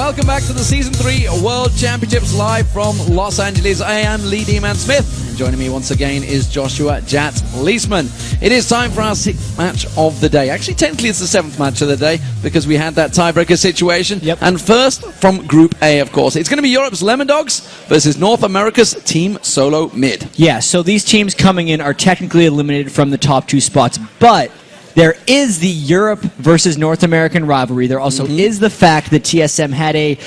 Welcome back to the Season 3 World Championships live from Los Angeles. I am Lee D-Man Smith. And joining me once again is Joshua Jat Leisman. It is time for our 6th match of the day. Actually, technically it's the 7th match of the day because we had that tiebreaker situation. Yep. And first, from Group A, of course, it's going to be Europe's Lemon Dogs versus North America's Team Solo Mid. Yeah, so these teams coming in are technically eliminated from the top 2 spots, but there is the Europe versus North American rivalry. There also is the fact that TSM had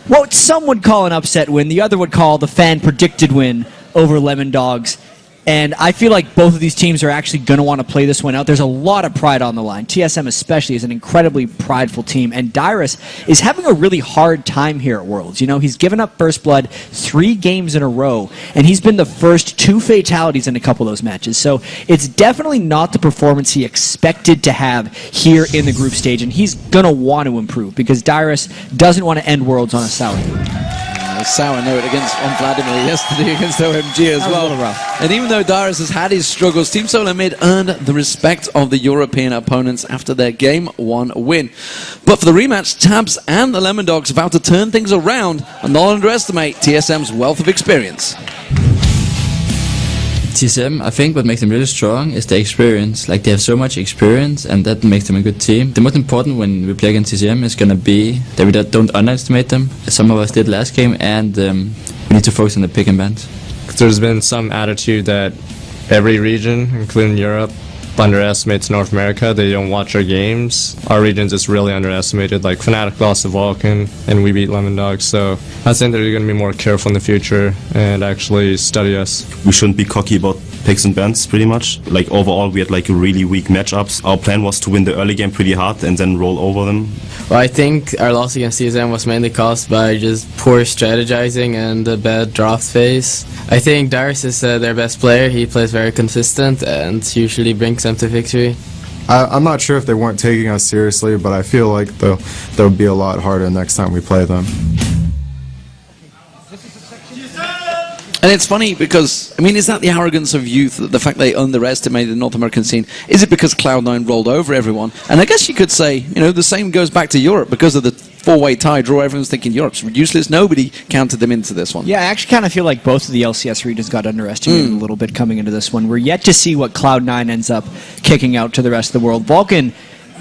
what some would call an upset win, the other would call the fan-predicted win over Lemon Dogs. And I feel like both of these teams are actually going to want to play this one out. There's a lot of pride on the line. TSM especially is an incredibly prideful team. And Dyrus is having a really hard time here at Worlds. You know, he's given up First Blood 3 games in a row. And he's been the first 2 fatalities in a couple of those matches. So it's definitely not the performance he expected to have here in the group stage. And he's going to want to improve because Dyrus doesn't want to end Worlds on a sour note. A sour note on Vladimir yesterday against OMG as well. A little rough. And even though Dyrus has had his struggles, Team Solo Mid earned the respect of the European opponents after their Game 1 win. But for the rematch, Tabs and the Lemon Dogs about to turn things around and not underestimate TSM's wealth of experience. TSM, I think what makes them really strong is the experience. Like, they have so much experience, and that makes them a good team. The most important when we play against TSM is gonna be that we don't underestimate them, as some of us did last game, and we need to focus on the pick and bans. There's been some attitude that every region, including Europe, underestimates North America. They don't watch our games. Our region's just really underestimated. Like, Fnatic lost to Vulcan, and we beat Lemon Dogs. So I think they're going to be more careful in the future and actually study us. We shouldn't be cocky about picks and bans, pretty much. Like, overall, we had like really weak matchups. Our plan was to win the early game pretty hard and then roll over them. Well, I think our loss against TSM was mainly caused by just poor strategizing and a bad draft phase. I think Dyrus is their best player. He plays very consistent and usually brings them to victory. I'm not sure if they weren't taking us seriously, but I feel like they'll be a lot harder next time we play them. And it's funny because, I mean, is that the arrogance of youth, the fact they underestimated the North American scene? Is it because Cloud9 rolled over everyone? And I guess you could say, you know, the same goes back to Europe because of the 4-way tie draw. Everyone's thinking Europe's useless. Nobody counted them into this one. Yeah, I actually kind of feel like both of the LCS regions got underestimated a little bit coming into this one. We're yet to see what Cloud9 ends up kicking out to the rest of the world. Vulcan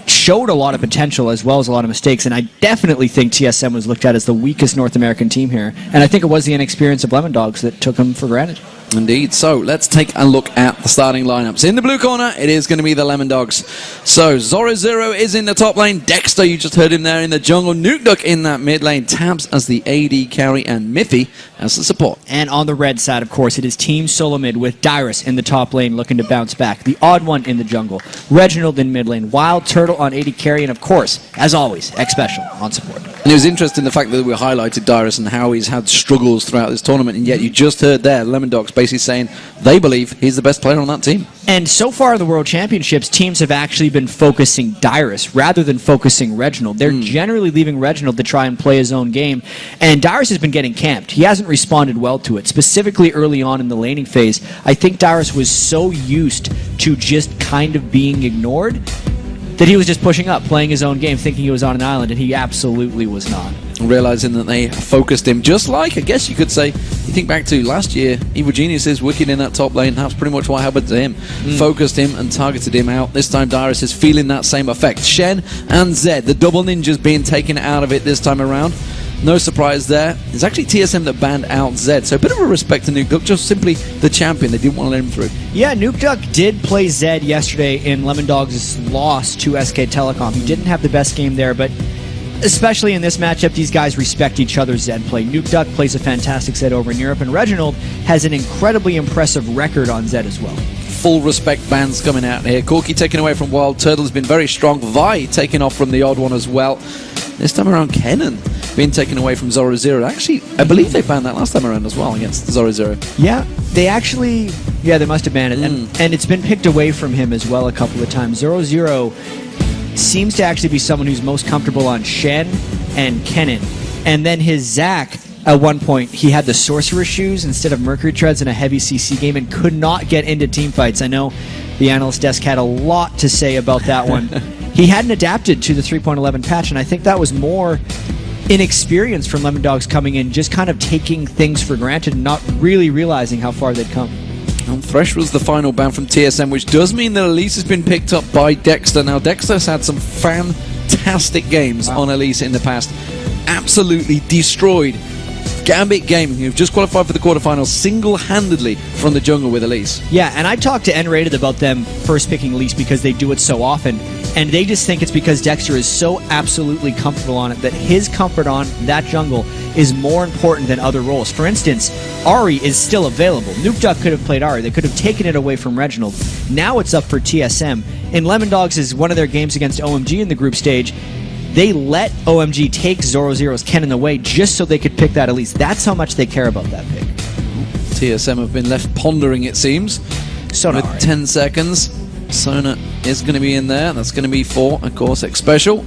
showed a lot of potential as well as a lot of mistakes, and I definitely think TSM was looked at as the weakest North American team here, and I think it was the inexperience of Lemon Dogs that took them for granted. Indeed. So let's take a look at the starting lineups. In the blue corner, it is going to be the Lemon Dogs. So Zoro is in the top lane. Dexter, you just heard him there in the jungle. Nukeduck in that mid lane. Tabs as the AD carry and Miffy as the support. And on the red side, of course, it is Team Solo Mid with Dyrus in the top lane looking to bounce back. The odd one in the jungle. Reginald in mid lane. Wild Turtle on AD carry. And of course, as always, X Special on support. And it was interesting the fact that we highlighted Dyrus and how he's had struggles throughout this tournament. And yet you just heard there, Lemon Dogs basically saying they believe he's the best player on that team. And so far in the World Championships, teams have actually been focusing Dyrus rather than focusing Reginald. They're generally leaving Reginald to try and play his own game. And Dyrus has been getting camped. He hasn't responded well to it, specifically early on in the laning phase. I think Dyrus was so used to just kind of being ignored that he was just pushing up, playing his own game, thinking he was on an island, and he absolutely was not. Realizing that they focused him, just like, I guess you could say, you think back to last year, Evil Genius is wicked in that top lane. That's pretty much what happened to him. Focused him and targeted him out. This time Dyrus is feeling that same effect. Shen and Zed, the double ninjas being taken out of it this time around. No surprise there. It's actually TSM that banned out Zed, so a bit of a respect to Nukeduck, just simply the champion. They didn't want to let him through. Yeah, Nukeduck did play Zed yesterday in Lemon Dogs' loss to SK Telecom. He didn't have the best game there, but especially in this matchup, these guys respect each other's Zed play. Nukeduck plays a fantastic Zed over in Europe, and Reginald has an incredibly impressive record on Zed as well. Full respect bans coming out here. Corki taken away from Wild Turtle has been very strong. Vi taken off from the odd one as well. This time around, Kennen being taken away from Zoro Zero. Actually, I believe they banned that last time around as well against Zoro Zero. Yeah, they actually, they must have banned it. And it's been picked away from him as well a couple of times. Zoro Zero seems to actually be someone who's most comfortable on Shen and Kennen. And then his Zac, at one point, he had the Sorcerer Shoes instead of Mercury Treads in a heavy CC game and could not get into teamfights. I know the analyst desk had a lot to say about that one. He hadn't adapted to the 3.11 patch, and I think that was more inexperience from Lemon Dogs coming in, just kind of taking things for granted and not really realizing how far they'd come. And Thresh was the final ban from TSM, which does mean that Elise has been picked up by Dexter. Now, Dexter's had some fantastic games on Elise in the past. Absolutely destroyed Gambit Gaming, who've just qualified for the quarterfinals single-handedly from the jungle with Elise. Yeah, and I talked to N-Rated about them first picking Elise because they do it so often, and they just think it's because Dexter is so absolutely comfortable on it that his comfort on that jungle is more important than other roles. For instance, Ahri is still available. Nuke Duck could have played Ahri. They could have taken it away from Reginald. Now it's up for TSM. In Lemon Dogs is one of their games against OMG in the group stage. They let OMG take Zoro0's Kennen away just so they could pick that Elise. That's how much they care about that pick. TSM have been left pondering, it seems. Sona with 10 seconds. Sona is going to be in there. That's going to be for, of course, X Special.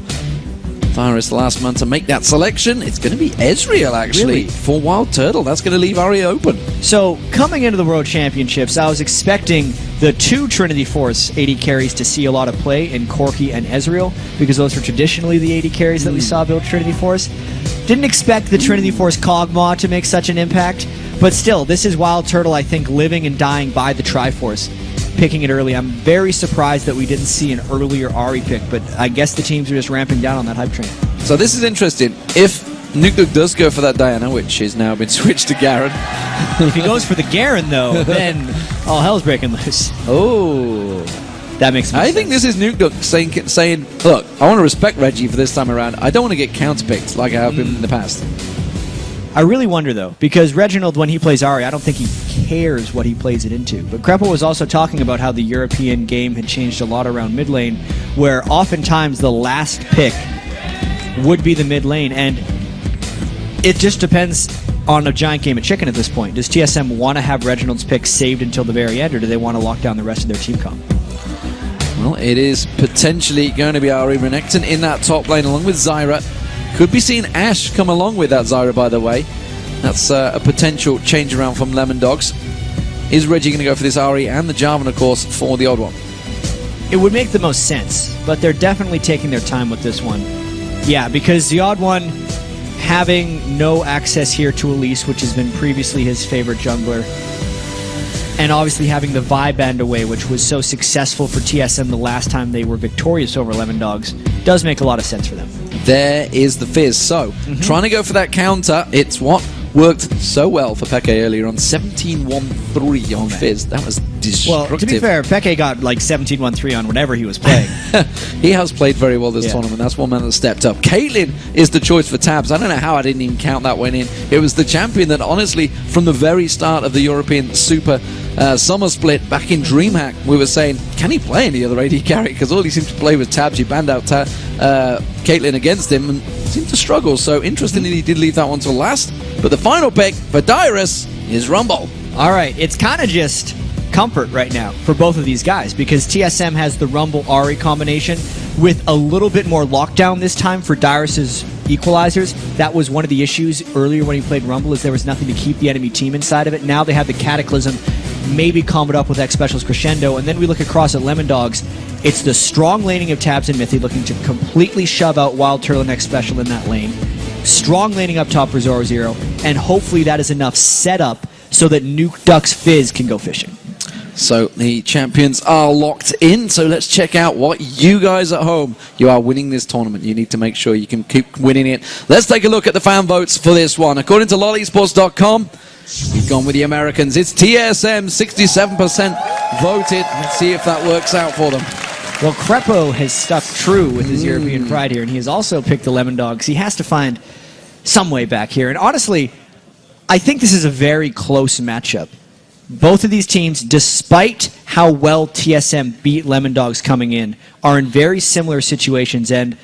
Virus the last man to make that selection. It's going to be Ezreal, actually, for Wild Turtle. That's going to leave Ahri open. So, coming into the World Championships, I was expecting the two Trinity Force AD carries to see a lot of play in Corki and Ezreal, because those were traditionally the AD carries that we saw build Trinity Force. Didn't expect the Trinity Force Kog'Maw to make such an impact, but still, this is Wild Turtle, I think, living and dying by the Triforce. Picking it early. I'm very surprised that we didn't see an earlier Ahri pick, but I guess the teams are just ramping down on that hype train. So this is interesting. If Nuke Duck does go for that Diana, which has now been switched to Garen. If he goes for the Garen, though, then all hell's breaking loose. Oh. That makes sense. I think this is Nuke Duck saying, look, I want to respect Reggie for this time around. I don't want to get counterpicked like I have been in the past. I really wonder, though, because Reginald, when he plays Ahri, I don't think he cares what he plays it into. But Krepo was also talking about how the European game had changed a lot around mid lane, where oftentimes the last pick would be the mid lane, and it just depends on a giant game of chicken at this point. Does TSM want to have Reginald's pick saved until the very end, or do they want to lock down the rest of their team comp? Well, it is potentially going to be Ahri Renekton in that top lane along with Zyra. Could be seeing Ashe come along with that Zyra, by the way. That's a potential change around from Lemon Dogs. Is Reggie going to go for this Ahri and the Jarvan, of course, for the odd one? It would make the most sense, but they're definitely taking their time with this one. Yeah, because the odd one having no access here to Elise, which has been previously his favorite jungler, and obviously having the Vi band away, which was so successful for TSM the last time they were victorious over Lemon Dogs, does make a lot of sense for them. There is the Fizz. So, trying to go for that counter, it's what worked so well for Peke earlier on. 17-1-3 on Fizz. That was destructive. Well, to be fair, Peke got like 17-1-3 on whatever he was playing. He has played very well this tournament. That's one man that stepped up. Caitlyn is the choice for Tabs. I don't know how I didn't even count that one in. It was the champion that, honestly, from the very start of the European Super Summer Split back in DreamHack, we were saying, can he play any other AD carry? Because all he seemed to play was Tabs. He banned out Caitlyn against him and seemed to struggle. So, interestingly, he did leave that one to last. But the final pick for Dyrus is Rumble. All right, it's kind of just comfort right now for both of these guys, because TSM has the Rumble Ahri combination with a little bit more lockdown this time for Dyrus's equalizers. That was one of the issues earlier when he played Rumble, is there was nothing to keep the enemy team inside of it. Now they have the Cataclysm, maybe calm it up with X Special's Crescendo, and then we look across at Lemon Dogs. It's the strong laning of Tabs and Mythy looking to completely shove out Wild Turtle and X Special in that lane. Strong laning up top for Zoro0, and hopefully that is enough setup so that Nuke Duck's Fizz can go fishing. So the champions are locked in. So let's check out what you guys at home, you are winning this tournament. You need to make sure you can keep winning it. Let's take a look at the fan votes for this one. According to LOLesports.com, we've gone with the Americans. It's TSM, 67% voted. Let's see if that works out for them. Well, Krepo has stuck true with his European pride here, and he has also picked the Lemon Dogs. He has to find some way back here. And honestly, I think this is a very close matchup. Both of these teams, despite how well TSM beat Lemon Dogs coming in, are in very similar situations. And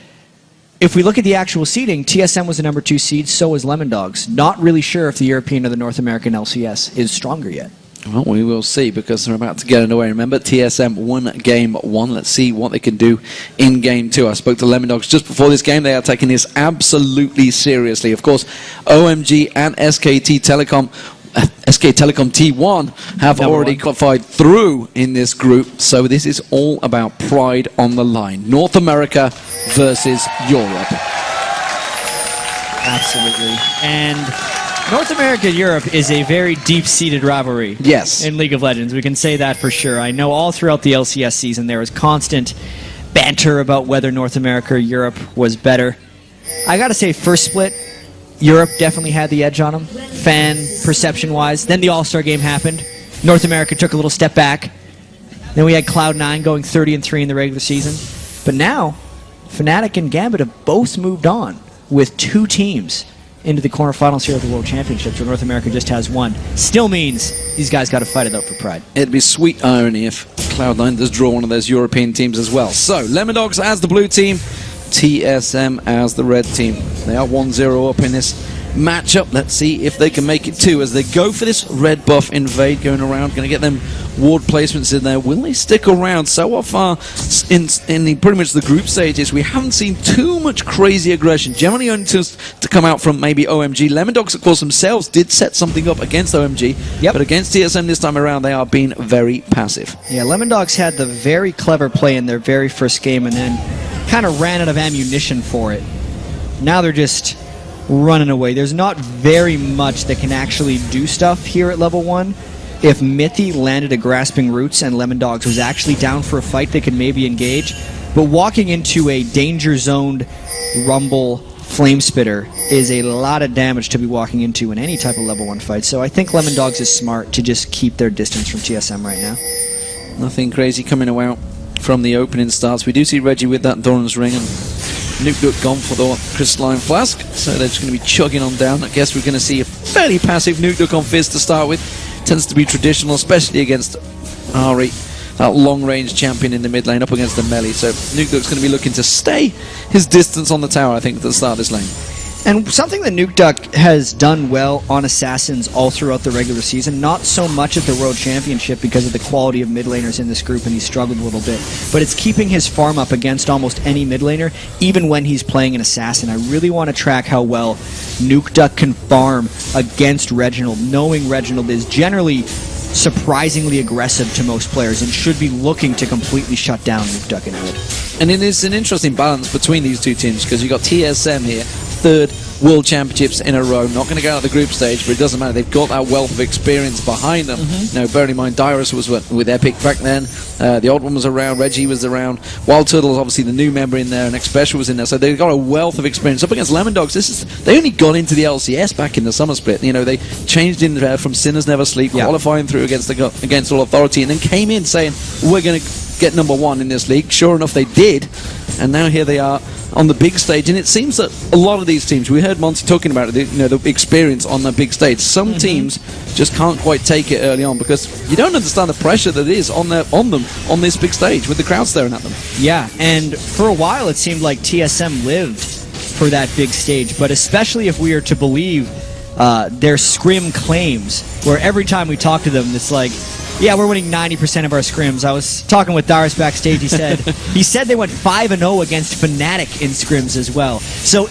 if we look at the actual seeding, TSM was the number 2 seed, so was Lemon Dogs. Not really sure if the European or the North American LCS is stronger yet. Well, we will see, because they're about to get underway. Remember, TSM won game 1. Let's see what they can do in game 2. I spoke to Lemon Dogs just before this game. They are taking this absolutely seriously. Of course, OMG and SK Telecom T1 have already qualified through in this group. So this is all about pride on the line. North America versus Europe. Absolutely. And North America Europe is a very deep-seated rivalry. Yes. In League of Legends. We can say that for sure. I know all throughout the LCS season there was constant banter about whether North America or Europe was better. I gotta say, first split, Europe definitely had the edge on them, fan perception-wise. Then the All-Star game happened. North America took a little step back. Then we had Cloud9 going 30-3 in the regular season. But now, Fnatic and Gambit have both moved on with 2 teams into the quarterfinals here of the World Championships, where North America just has 1. Still means these guys got to fight it out for pride. It'd be sweet irony if Cloud9 does draw one of those European teams as well. So, Lemon Dogs as the blue team, TSM as the red team. They are 1-0 up in this matchup. Let's see if they can make it 2 as they go for this red buff invade going around. Going to get them ward placements in there. Will they stick around? So far in the pretty much the group stages, we haven't seen too much crazy aggression. Generally only to come out from maybe OMG. Lemon Dogs, of course, themselves did set something up against OMG. Yep. But against TSM this time around, they are being very passive. Yeah, Lemon Dogs had the very clever play in their very first game and then kind of ran out of ammunition for it. Now they're just running away. There's not very much that can actually do stuff here at level 1. If Mithy landed a Grasping Roots and Lemon Dogs was actually down for a fight, they could maybe engage. But walking into a danger-zoned Rumble Flame Spitter is a lot of damage to be walking into in any type of level 1 fight. So I think Lemon Dogs is smart to just keep their distance from TSM right now. Nothing crazy coming out from the opening starts. We do see Reggie with that Doran's Ring and Nuke gone for the Crystalline Flask, so they're just going to be chugging on down. I guess we're going to see a fairly passive Nuke on Fizz to start with. Tends to be traditional, especially against Ari, that long-range champion in the mid lane, up against the melee. So Nuke going to be looking to stay his distance on the tower, I think, at the start of this lane. And something that Nuke has done well on Assassins all throughout the regular season, not so much at the World Championship because of the quality of mid laners in this group, and he struggled a little bit, but it's keeping his farm up against almost any mid laner, even when he's playing an Assassin. I really want to track how well Nuke can farm against Reginald, knowing Reginald is generally surprisingly aggressive to most players and should be looking to completely shut down Nuke in mid. And it is an interesting balance between these two teams because you've got TSM here, 3rd World Championships in a row, not going to go out of the group stage, but it doesn't matter. They've got that wealth of experience behind them. Now, bearing in mind, Dyrus was with Epic back then. The old one was around. Reggie was around. Wild Turtle is obviously the new member in there, and Xpecial was in there. So they've got a wealth of experience. Up against Lemon Dogs, they only got into the LCS back in the summer split. You know, they changed in from Sinners Never Sleep, qualifying through against All Authority, and then came in saying, we're going to get number 1 in this league. Sure enough, they did. And now here they are on the big stage, and it seems that a lot of these teams, we heard Monty talking about it, the experience on the big stage. Some teams just can't quite take it early on because you don't understand the pressure that is on them on this big stage with the crowd staring at them. Yeah, and for a while it seemed like TSM lived for that big stage, but especially if we are to believe their scrim claims, where every time we talk to them, it's like, yeah, we're winning 90% of our scrims. I was talking with Darius backstage. He said they went 5-0 against Fnatic in scrims as well. So,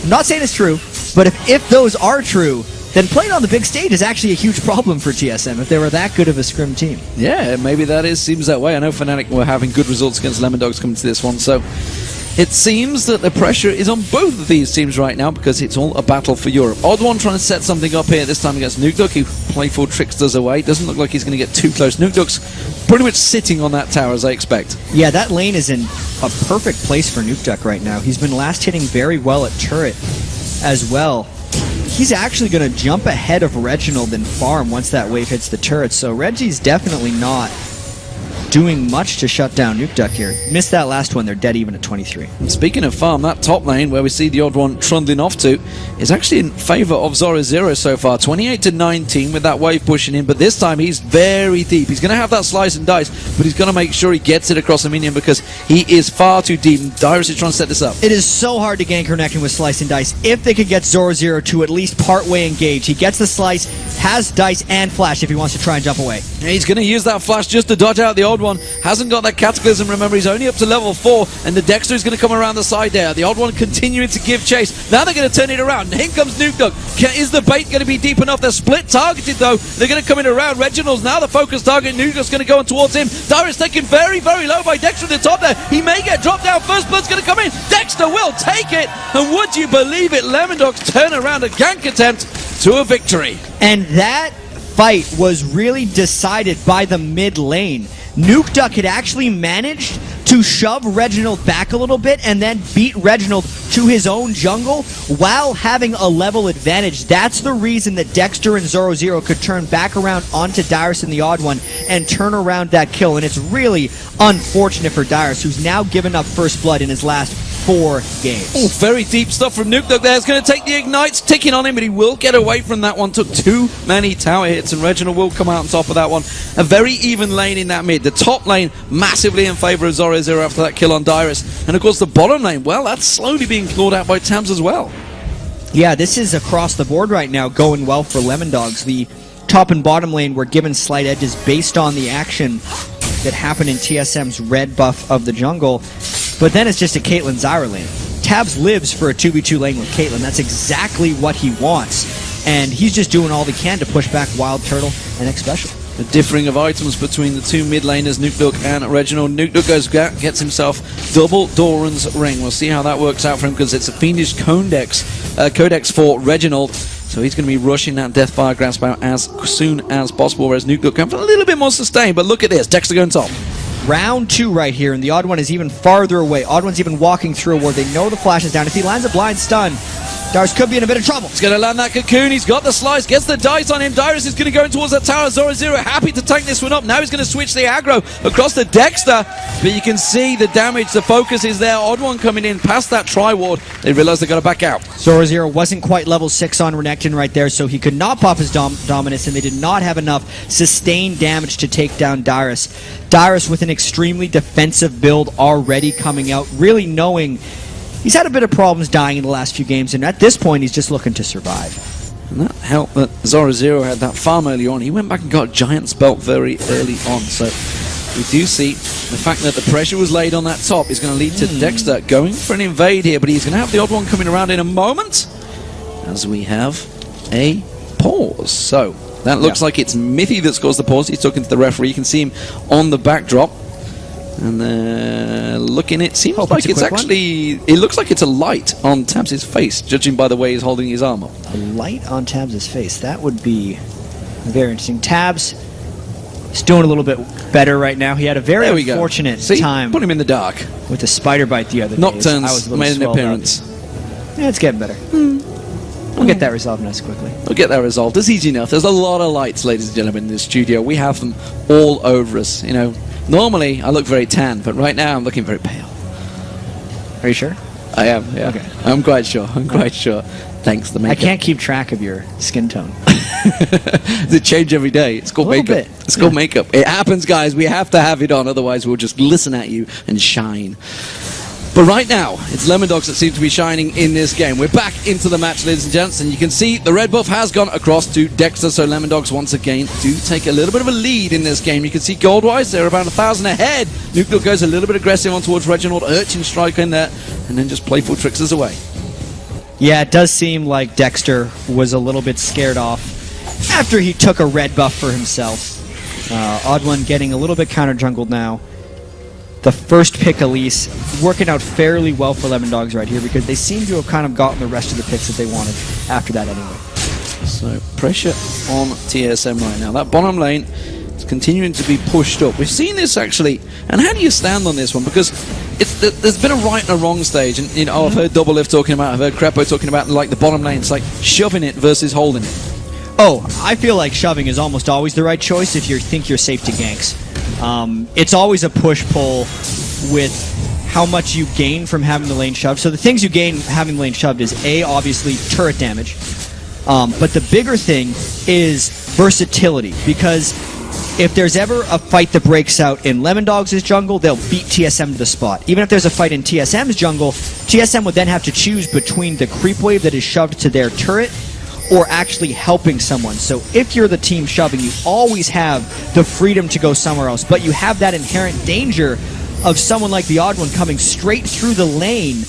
I'm not saying it's true, but if those are true, then playing on the big stage is actually a huge problem for TSM if they were that good of a scrim team. Yeah, maybe seems that way. I know Fnatic were having good results against Lemon Dogs coming to this one, so it seems that the pressure is on both of these teams right now because it's all a battle for Europe. Odd One trying to set something up here, this time against Nuke, who playful tricksters away. Doesn't look like he's going to get too close. Nuke pretty much sitting on that tower as I expect. Yeah, that lane is in a perfect place for Nuke right now. He's been last hitting very well at turret as well. He's actually going to jump ahead of Reginald and farm once that wave hits the turret, so Reggie's definitely not doing much to shut down Nuke here. Missed that last one, they're dead even at 23. And speaking of farm, that top lane where we see the Odd One trundling off to is actually in favour of Zoro so far. 28-19 with that wave pushing in, but this time he's very deep. He's going to have that slice and dice, but he's going to make sure he gets it across the minion because he is far too deep. And Dyrus is trying to set this up. It is so hard to gank connecting with slice and dice. If they could get Zoro to at least partway engage, he gets the slice, has dice and flash if he wants to try and jump away. He's going to use that flash just to dodge out the Odd Odd One hasn't got that Cataclysm. Remember, he's only up to level 4, and the Dexter is going to come around the side there. The Odd One continuing to give chase. Now they're going to turn it around. Here comes Nuke Dog. Is the bait going to be deep enough? They're split targeted, though. They're going to come in around. Reginald's now the focus target. Nuke Dog's going to go on towards him. Dyrus taken very, very low by Dexter at the top there. He may get dropped down. First Blood's going to come in. Dexter will take it. And would you believe it? Lemon Dogs turn around a gank attempt to a victory. And that fight was really decided by the mid lane. Nuke Duck had actually managed to shove Reginald back a little bit and then beat Reginald to his own jungle while having a level advantage. That's the reason that Dexter and Zoro Zero could turn back around onto Dyrus and the Odd One and turn around that kill. And it's really unfortunate for Dyrus, who's now given up first blood in his last 4 games. Oh, very deep stuff from Nuke Dog there. It's going to take the Ignites ticking on him, but he will get away from that one. Took too many tower hits, and Reginald will come out on top of that one. A very even lane in that mid. The top lane massively in favor of Zoro Zero after that kill on Dyrus. And of course the bottom lane, well, that's slowly being clawed out by Tabs as well. Yeah, this is across the board right now going well for Lemon Dogs. The top and bottom lane were given slight edges based on the action that happened in TSM's red buff of the jungle. But then it's just a Caitlyn Zyra lane. Tabs lives for a 2v2 lane with Caitlyn. That's exactly what he wants. And he's just doing all he can to push back Wild Turtle and X Special. The differing of items between the two mid laners, Nuke Dog and Reginald. Nuke Dog gets himself double Doran's ring. We'll see how that works out for him because it's a fiendish codex for Reginald. So he's going to be rushing that Deathfire Grasp out as soon as possible, whereas Nuke Dog comes a little bit more sustained. But look at this, Dexter going top. Round 2 right here, and the Odd One is even farther away. Odd One's even walking through a ward. They know the flash is down. If he lands a blind stun, Dyrus could be in a bit of trouble. He's going to land that cocoon. He's got the slice, gets the dice on him. Dyrus is going to go in towards that tower. Zoro Zero happy to tank this one up. Now he's going to switch the aggro across the Dexter. But you can see the damage, the focus is there. Odd One coming in past that tri-ward. They realize they've got to back out. Zoro Zero wasn't quite level 6 on Renekton right there, so he could not pop his dominance, and they did not have enough sustained damage to take down Dyrus. Dyrus with an extremely defensive build already coming out, really knowing he's had a bit of problems dying in the last few games, and at this point, he's just looking to survive. And that helped that Zoro Zero had that farm early on. He went back and got Giant's Belt very early on, so we do see the fact that the pressure was laid on that top is going to lead to Dexter going for an invade here, but he's going to have the Odd One coming around in a moment as we have a pause. So that looks like it's Mithy that scores the pause. He's talking to the referee. You can see him on the backdrop. And looking, it seems like it's actually, it looks like it's a light on Tabs' face, judging by the way he's holding his arm up. A light on Tabs' face, that would be very interesting. Tabs is doing a little bit better right now. He had a very unfortunate time. Put him in the dark. With the spider bite the other day. Nocturnes made an appearance. Yeah, it's getting better. We'll get that resolved nice quickly. We'll get that resolved. It's easy enough. There's a lot of lights, ladies and gentlemen, in the studio. We have them all over us, you know. Normally, I look very tan, but right now I'm looking very pale. Are you sure? I am, yeah. Okay. I'm quite sure. I'm quite sure. Thanks, the makeup. I can't keep track of your skin tone. They change every day. It's called makeup. It's called makeup. It happens, guys. We have to have it on, otherwise we'll just listen at you and shine. But right now, it's Lemon Dogs that seem to be shining in this game. We're back into the match, ladies and gents, and you can see the red buff has gone across to Dexter, so Lemon Dogs once again do take a little bit of a lead in this game. You can see gold-wise, they're about 1,000 ahead. Nuke Dog goes a little bit aggressive on towards Reginald, Urchin Strike in there, and then just playful tricks us away. Yeah, it does seem like Dexter was a little bit scared off after he took a red buff for himself. Odd One getting a little bit counter-jungled now. The first pick, Elise, working out fairly well for Lemon Dogs right here because they seem to have kind of gotten the rest of the picks that they wanted after that anyway. So, pressure on TSM right now. That bottom lane is continuing to be pushed up. We've seen this actually, and how do you stand on this one? Because there's been a right and a wrong stage, and you know, I've heard Double Lift talking about, I've heard Crepo talking about like the bottom lane. It's like shoving it versus holding it. Oh, I feel like shoving is almost always the right choice if you think you're safe to ganks. It's always a push-pull with how much you gain from having the lane shoved. So the things you gain having the lane shoved is A, obviously turret damage, but the bigger thing is versatility, because if there's ever a fight that breaks out in Lemon Dogs' jungle, they'll beat TSM to the spot. Even if there's a fight in TSM's jungle, TSM would then have to choose between the creep wave that is shoved to their turret or actually helping someone. So if you're the team shoving, you always have the freedom to go somewhere else, but you have that inherent danger of someone like the Odd One coming straight through the lane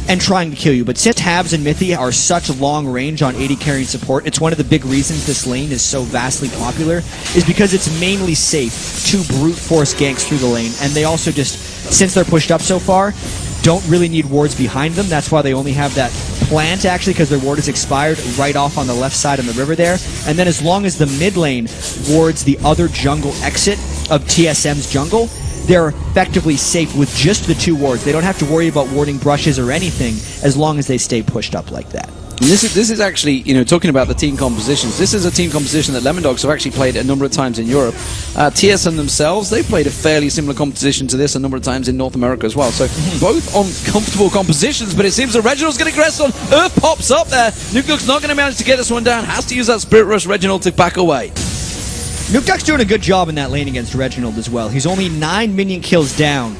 and trying to kill you. But since Tabs and Mithy are such long range on AD carrying support, it's one of the big reasons this lane is so vastly popular, is because it's mainly safe to brute force ganks through the lane, and they also just, since they're pushed up so far, don't really need wards behind them. That's why they only have that plant, actually, because their ward is expired right off on the left side on the river there. And then as long as the mid lane wards the other jungle exit of TSM's jungle, they're effectively safe with just the 2 wards. They don't have to worry about warding brushes or anything as long as they stay pushed up like that. And this is actually, you know, talking about the team compositions, this is a team composition that Lemondogs have actually played a number of times in Europe. TSM themselves, they've played a fairly similar composition to this a number of times in North America as well. So both on comfortable compositions, but it seems that Reginald's getting aggressive on. Earth pops up there. Nukeduck's not going to manage to get this one down. Has to use that Spirit Rush Reginald to back away. Nukeduck's doing a good job in that lane against Reginald as well. He's only 9 minion kills down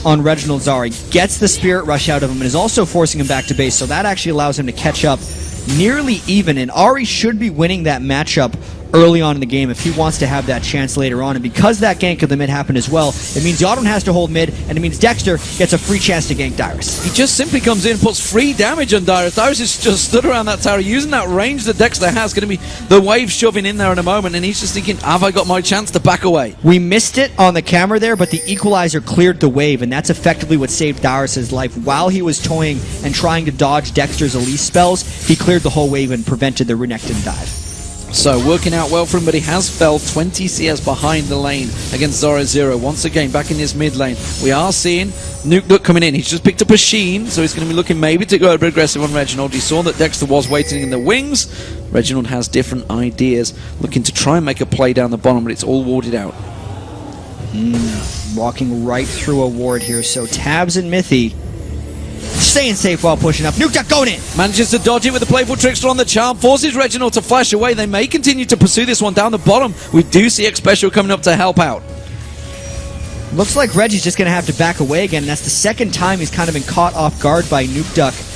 on Reginald Zari, gets the Spirit Rush out of him, and is also forcing him back to base, so that actually allows him to catch up nearly even, and Ari should be winning that matchup early on in the game if he wants to have that chance later on. And because that gank of the mid happened as well, it means Yodon has to hold mid, and it means Dexter gets a free chance to gank Dyrus. He just simply comes in and puts free damage on Dyrus. Dyrus is just stood around that tower using that range that Dexter has. Going to be the wave shoving in there in a moment, and he's just thinking, have I got my chance to back away? We missed it on the camera there, but the equalizer cleared the wave, and that's effectively what saved Dyrus' life. While he was toying and trying to dodge Dexter's Elise spells, he cleared the whole wave and prevented the Renekton dive. So working out well for him, but he has fell 20 CS behind the lane against Zoro Zero. Once again, back in his mid lane, we are seeing Nukeduck coming in. He's just picked up a Sheen, so he's going to be looking maybe to go a bit aggressive on Reginald. He saw that Dexter was waiting in the wings. Reginald has different ideas, looking to try and make a play down the bottom, but it's all warded out. Walking right through a ward here, so Tabs and Mithy staying safe while pushing up. Nukeduck going in! Manages to dodge it with the playful trickster on the charm, forces Reginald to flash away. They may continue to pursue this one down the bottom. We do see X Special coming up to help out. Looks like Reggie's just going to have to back away again. That's the second time he's kind of been caught off guard by Nukeduck.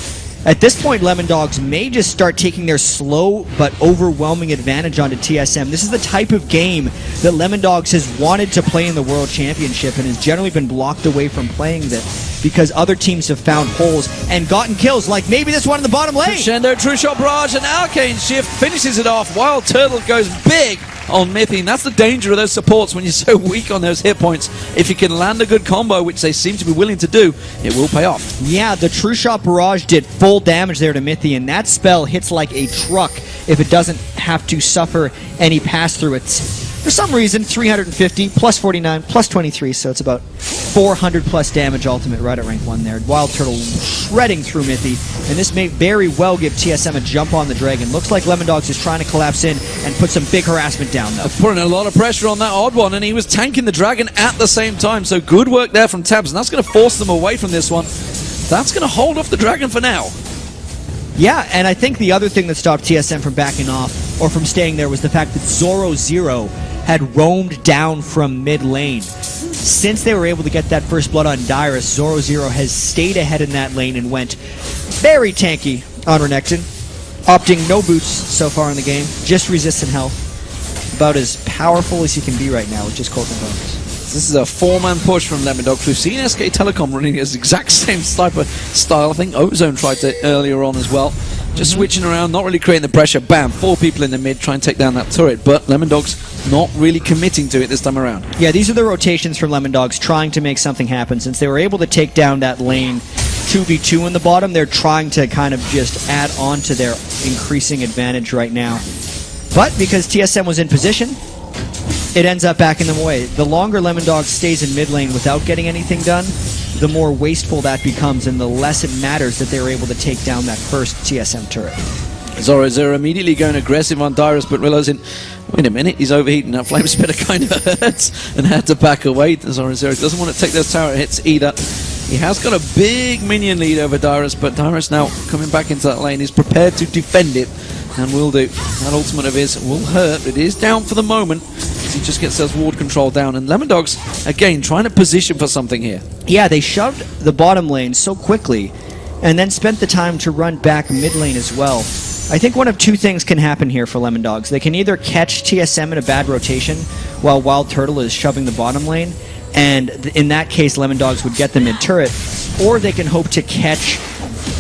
At this point, Lemondogs may just start taking their slow but overwhelming advantage onto TSM. This is the type of game that Lemondogs has wanted to play in the World Championship and has generally been blocked away from playing this because other teams have found holes and gotten kills, like maybe this one in the bottom lane. Crescendo, True Shot Barrage, and Arcane Shift finishes it off. Wild Turtle goes big on Mithy, and that's the danger of those supports when you're so weak on those hit points. If you can land a good combo, which they seem to be willing to do, it will pay off. Yeah, the True Shot Barrage did full damage there to Mithy, and that spell hits like a truck if it doesn't have to suffer any pass-through. It's, for some reason, 350, plus 49, plus 23, so it's about 400 plus damage ultimate right at rank 1 there. Wild Turtle shredding through Mithy, and this may very well give TSM a jump on the Dragon. Looks like Lemondogs is trying to collapse in and put some big harassment down, though. Putting a lot of pressure on that Odd One, and he was tanking the Dragon at the same time, so good work there from Tabs, and that's going to force them away from this one. That's going to hold off the Dragon for now. Yeah, and I think the other thing that stopped TSM from backing off, or from staying there, was the fact that Zoro Zero had roamed down from mid lane. Since they were able to get that first blood on Dyrus, Zoro Zero has stayed ahead in that lane and went very tanky on Renekton, opting no boots so far in the game, just resistant health. About as powerful as he can be right now with just cold components. This is a 4-man push from Lemondogs. We've seen SK Telecom running his exact same type of style. I think Ozone tried to earlier on as well. Just switching around, not really creating the pressure. Bam, 4 people in the mid, try and take down that turret. But Lemondogs not really committing to it this time around. Yeah, these are the rotations from Lemondogs trying to make something happen. Since they were able to take down that lane 2v2 in the bottom, they're trying to kind of just add on to their increasing advantage right now. But because TSM was in position, it ends up backing them away. The longer Lemondogs stays in mid lane without getting anything done, the more wasteful that becomes and the less it matters that they were able to take down that first TSM turret. Zoro Zero immediately going aggressive on Dyrus, but realizing, wait a minute, he's overheating. That flame spitter kind of hurts and had to back away. Zoro Zero doesn't want to take those tower hits either. He has got a big minion lead over Dyrus, but Dyrus now coming back into that lane is prepared to defend it, and will do. That ultimate of his will hurt, but it is down for the moment as he just gets those ward control down. And Lemondogs, again, trying to position for something here. Yeah, they shoved the bottom lane so quickly and then spent the time to run back mid lane as well. I think one of two things can happen here for Lemon Dogs. They can either catch TSM in a bad rotation while Wild Turtle is shoving the bottom lane, and in that case, Lemon Dogs would get them mid-turret, or they can hope to catch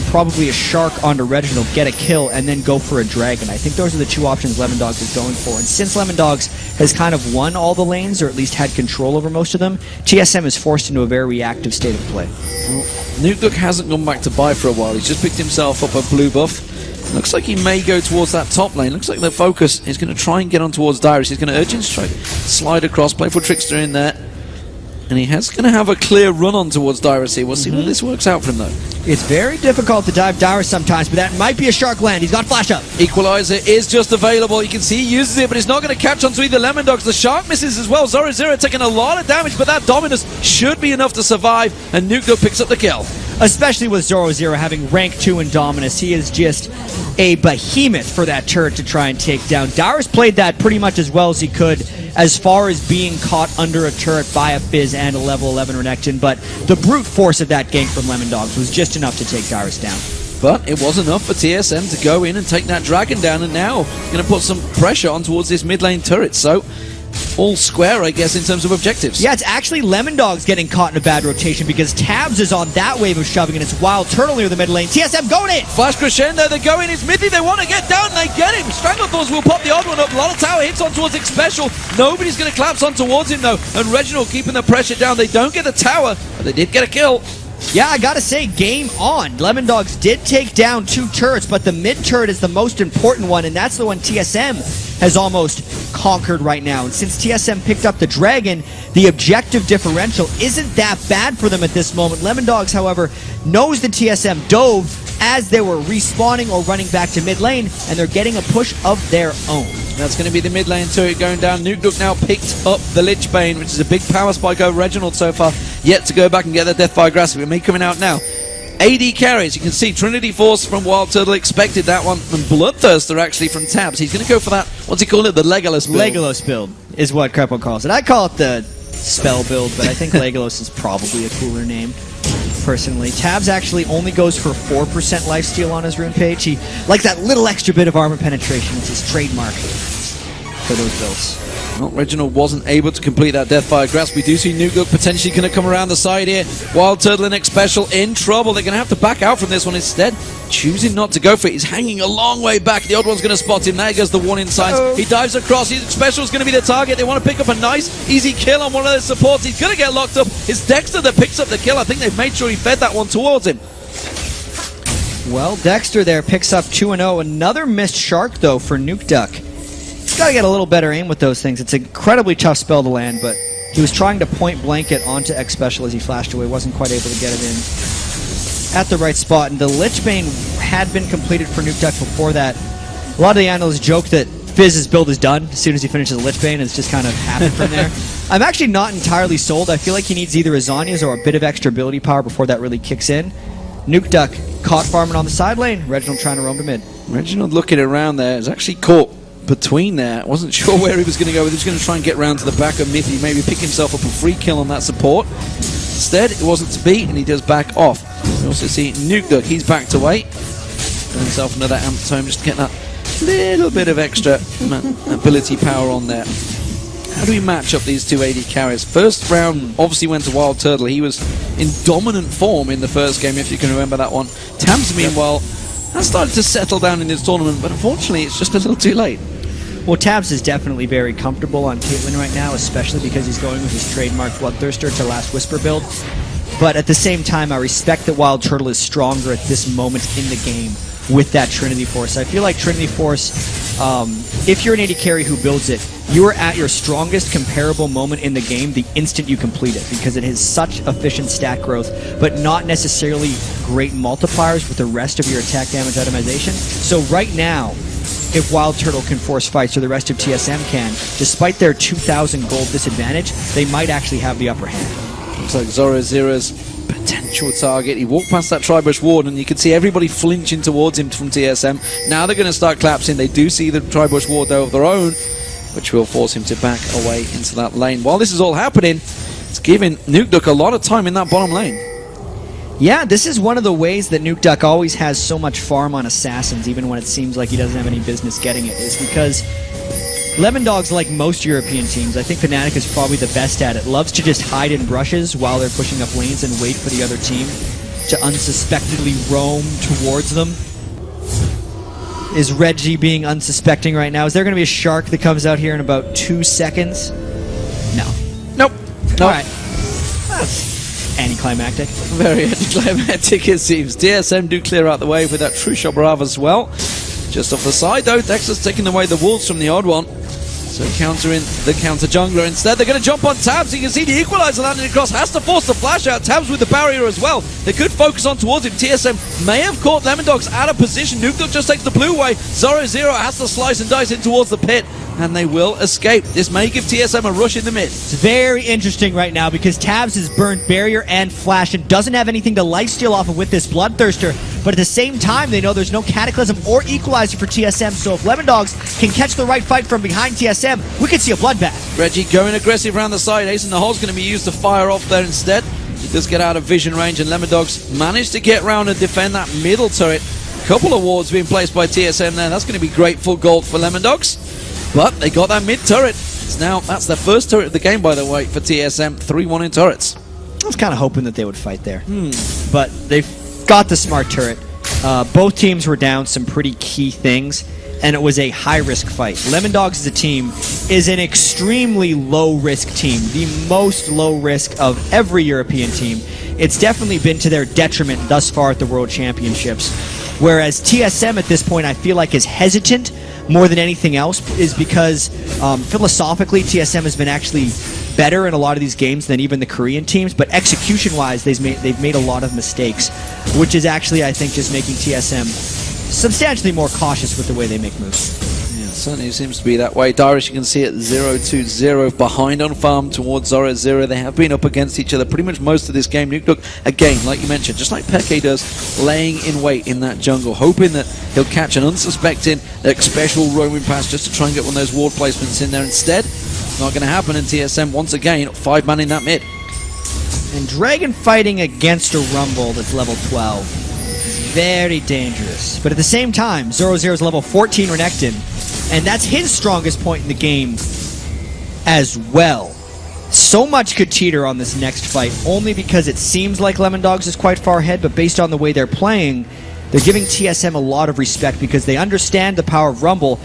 probably a Shark onto Reginald, get a kill, and then go for a Dragon. I think those are the two options Lemon Dogs is going for. And since Lemon Dogs has kind of won all the lanes, or at least had control over most of them, TSM is forced into a very reactive state of play. Well, Nuke hasn't gone back to buy for a while. He's just picked himself up a blue buff. Looks like he may go towards that top lane. Looks like the focus is going to try and get on towards Dyrus. He's going to urge him to try to slide across, Playful Trickster in there. And he has going to have a clear run on towards Dyrus here. We'll see where this works out for him, though. It's very difficult to dive Dyrus sometimes, but that might be a Shark land. He's got flash up. Equalizer is just available. You can see he uses it, but he's not going to catch onto either Lemon Dogs. The Shark misses as well. Zoro taking a lot of damage, but that Dominus should be enough to survive, and Nuke picks up the kill. Especially with Zoro having rank 2 in Dominus. He is just a behemoth for that turret to try and take down. Dyrus played that pretty much as well as he could as far as being caught under a turret by a Fizz and a level 11 Renekton, but the brute force of that gank from Lemon Dogs was just enough to take Dyrus down. But it was enough for TSM to go in and take that Dragon down, and now going to put some pressure on towards this mid lane turret. So all square, I guess, in terms of objectives. Yeah, it's actually Lemon Dogs getting caught in a bad rotation because Tabs is on that wave of shoving, and it's Wild Turtle near the mid lane. TSM going in! Flash crescendo, they're going, it's Mithy, they want to get down, they get him! Stranglethorns will pop the odd one up, a lot of tower hits on towards X Special. Nobody's going to collapse on towards him though, and Reginald keeping the pressure down. They don't get the tower, but they did get a kill. Yeah, I gotta say, game on. Lemon Dogs did take down 2 turrets, but the mid turret is the most important one, and that's the one TSM has almost conquered right now. And since TSM picked up the Dragon, the objective differential isn't that bad for them at this moment. Lemon Dogs, however, knows that TSM dove as they were respawning or running back to mid lane, and they're getting a push of their own. That's going to be the mid lane turret going down. Nuke now picked up the Lich Bane, which is a big power spike over Reginald so far. Yet to go back and get the Deathfire Grasp. It may coming out now. AD carries. You can see Trinity Force from Wild Turtle expected that one, and Bloodthirster actually from Tabs. He's going to go for that, what's he call it, the Legolas build. Legolas build is what Crepo calls it. I call it the spell build, but I think Legolas is probably a cooler name, personally. Tabs actually only goes for 4% lifesteal on his rune page. He likes that little extra bit of armor penetration. It's his trademark for those builds. Well, Reginald wasn't able to complete that Deathfire Grasp. We do see Nuke potentially going to come around the side here. Wild Turtle and X Special in trouble. They're going to have to back out from this one instead. Choosing not to go for it. He's hanging a long way back. The odd one's going to spot him. There goes the warning signs. He dives across. X Special's going to be the target. They want to pick up a nice, easy kill on one of the supports. He's going to get locked up. It's Dexter that picks up the kill. I think they've made sure he fed that one towards him. Well, Dexter there picks up 2-0. Another missed Shark, though, for Nuke Duck. Gotta get a little better aim with those things. It's an incredibly tough spell to land, but he was trying to point blank it onto X Special as he flashed away. Wasn't quite able to get it in at the right spot. And the Lich Bane had been completed for Nuke Duck before that. A lot of the analysts joke that Fizz's build is done as soon as he finishes the Lich Bane. It's just kind of happened from there. I'm actually not entirely sold. I feel like he needs either a Zhonya's or a bit of extra ability power before that really kicks in. Nuke Duck caught farming on the side lane. Reginald trying to roam to mid. Reginald looking around there is actually caught between there. Wasn't sure where he was going to go. He was going to try and get round to the back of Mithy, maybe pick himself up a free kill on that support. Instead, it wasn't to be, and he does back off. We also see Nuke Duck. He's backed away. Got himself another amp tome just to get that little bit of extra ability power on there. How do we match up these two AD carries? First round obviously went to Wild Turtle. He was in dominant form in the first game, if you can remember that one. Tabs, meanwhile, has started to settle down in this tournament, but unfortunately it's just a little too late. Well, Tabs is definitely very comfortable on Caitlyn right now, especially because he's going with his trademark Bloodthirster to Last Whisper build. But at the same time, I respect that Wild Turtle is stronger at this moment in the game with that Trinity Force. I feel like Trinity Force, if you're an AD carry who builds it, you are at your strongest comparable moment in the game the instant you complete it, because it has such efficient stat growth, but not necessarily great multipliers with the rest of your attack damage itemization. So right now, if Wild Turtle can force fights or the rest of TSM can, despite their 2,000 gold disadvantage, they might actually have the upper hand. Looks like Zoro's potential target. He walked past that Tribush Ward and you can see everybody flinching towards him from TSM. Now they're going to start collapsing. They do see the Tribush Ward though of their own, which will force him to back away into that lane. While this is all happening, it's giving Nuke Duck a lot of time in that bottom lane. Yeah, this is one of the ways that Nuke Duck always has so much farm on Assassins, even when it seems like he doesn't have any business getting it, is because Lemon Dog's like most European teams. I think Fnatic is probably the best at it. Loves to just hide in brushes while they're pushing up lanes and wait for the other team to unsuspectedly roam towards them. Is Reggie being unsuspecting right now? Is there going to be a shark that comes out here in about 2 seconds? No. Nope. All right. That's anticlimactic. Very anticlimactic it seems. TSM do clear out the way with that True Shot Bravo as well. Just off the side though, Dexter's taking away the wolves from the odd one. So countering the counter jungler instead. They're going to jump on Tabs. You can see the equalizer landing across. Has to force the flash out. Tabs with the barrier as well. They could focus on towards him. TSM may have caught Lemon Dogs out of position. Nuke Duck just takes the blue way. 0-0 has to slice and dice in towards the pit. And they will escape. This may give TSM a rush in the mid. It's very interesting right now because Tabs has burned barrier and flash and doesn't have anything to lifesteal off of with this Bloodthirster. But at the same time, they know there's no Cataclysm or Equalizer for TSM. So if Lemon Dogs can catch the right fight from behind TSM, we could see a bloodbath. Reggie going aggressive around the side. Ace in the hole's going to be used to fire off there instead. He does get out of vision range, and Lemon Dogs managed to get round and defend that middle turret. A couple of wards being placed by TSM there. That's going to be great full gold for Lemon Dogs. But they got that mid turret. That's their first turret of the game, by the way, for TSM. 3-1 in turrets. I was kind of hoping that they would fight there. But they've got the smart turret. Both teams were down some pretty key things, and it was a high-risk fight. Lemon Dogs as a team is an extremely low-risk team, the most low-risk of every European team. It's definitely been to their detriment thus far at the World Championships. Whereas TSM at this point, I feel like, is hesitant more than anything else, is because philosophically TSM has been actually better in a lot of these games than even the Korean teams, but execution-wise they've made a lot of mistakes, which is actually, I think, just making TSM substantially more cautious with the way they make moves. Yeah, it certainly seems to be that way. Darius, you can see it 0-2-0 behind on farm towards 0-0. They have been up against each other pretty much most of this game. Nuke Duck, again, like you mentioned, just like Peke does, laying in wait in that jungle, hoping that he'll catch an unsuspecting special roaming pass just to try and get one of those ward placements in there instead. Not going to happen, in TSM once again 5-man in that mid. And Dragon fighting against a Rumble that's level 12 is very dangerous. But at the same time, 0-0 is level 14 Renekton, and that's his strongest point in the game as well. So much could teeter on this next fight, only because it seems like Lemon Dogs is quite far ahead, but based on the way they're playing, they're giving TSM a lot of respect because they understand the power of Rumble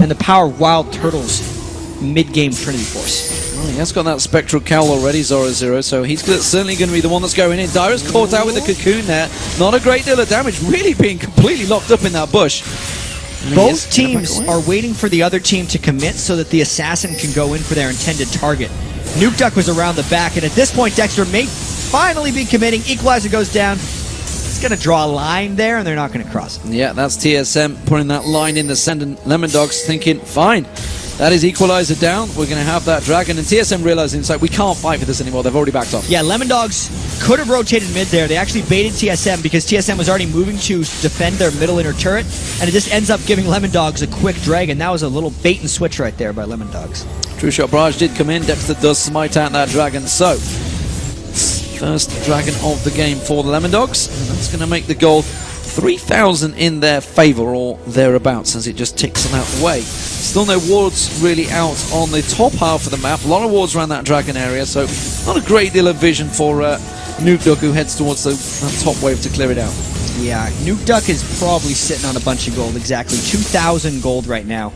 and the power of Wild Turtle's mid-game Trinity Force. Well, he has got that Spectral Cowl already, 0-0, so he's certainly going to be the one that's going in. Dyrus caught out with the Cocoon there. Not a great deal of damage, really being completely locked up in that bush. Both teams are waiting for the other team to commit so that the Assassin can go in for their intended target. Nuke Duck was around the back, and at this point Dexter may finally be committing. Equalizer goes down. It's going to draw a line there, and they're not going to cross it. Yeah, that's TSM putting that line in the sand, and Lemon Dogs thinking, fine, that is Equalizer down. We're going to have that Dragon, and TSM realizing it's like, we can't fight for this anymore. They've already backed off. Yeah, Lemon Dogs could have rotated mid there. They actually baited TSM because TSM was already moving to defend their middle inner turret, and it just ends up giving Lemon Dogs a quick Dragon. That was a little bait and switch right there by Lemon Dogs. True Shot Barrage did come in. Dexter does smite out that Dragon. So, first Dragon of the game for the Lemon Dogs, and that's going to make the gold 3,000 in their favor or thereabouts as it just ticks that way. Still no wards really out on the top half of the map. A lot of wards around that Dragon area, so not a great deal of vision for Nuke Duck, who heads towards that top wave to clear it out. Yeah, Nuke Duck is probably sitting on a bunch of gold, exactly 2,000 gold right now.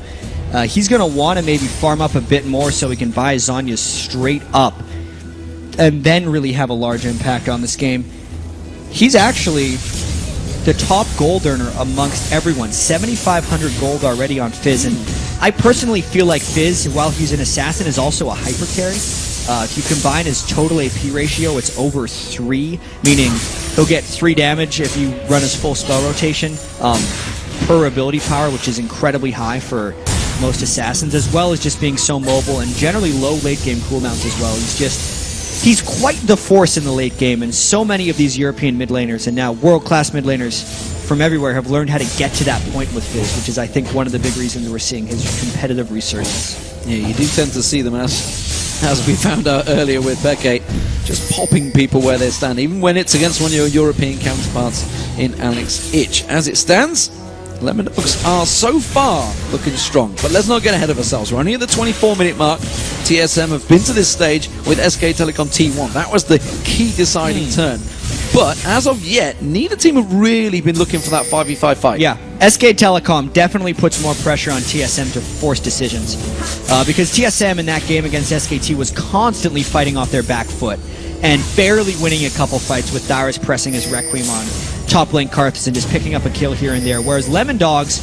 He's going to want to maybe farm up a bit more so he can buy Zhonya's straight up and then really have a large impact on this game. He's actually the top gold earner amongst everyone. 7,500 gold already on Fizz, and I personally feel like Fizz, while he's an assassin, is also a hyper carry. If you combine his total AP ratio, it's over 3, meaning he'll get 3 damage if you run his full spell rotation per ability power, which is incredibly high for most assassins, as well as just being so mobile and generally low late game cooldowns as well. He's quite the force in the late game, and so many of these European mid laners and now world-class mid laners from everywhere have learned how to get to that point with Fizz, which is, I think, one of the big reasons we're seeing his competitive resurgence. Yeah, you do tend to see them, as we found out earlier with Beckett, just popping people where they stand, even when it's against one of your European counterparts in Alex Ich. As it stands, Lemon Dogs are so far looking strong, but let's not get ahead of ourselves. We're only at the 24-minute mark. TSM have been to this stage with SK Telecom T1. That was the key deciding turn. But as of yet, neither team have really been looking for that 5v5 fight. Yeah, SK Telecom definitely puts more pressure on TSM to force decisions. Because TSM in that game against SKT was constantly fighting off their back foot and barely winning a couple fights with Dyrus pressing his Requiem on top lane Karthus and just picking up a kill here and there. Whereas Lemon Dogs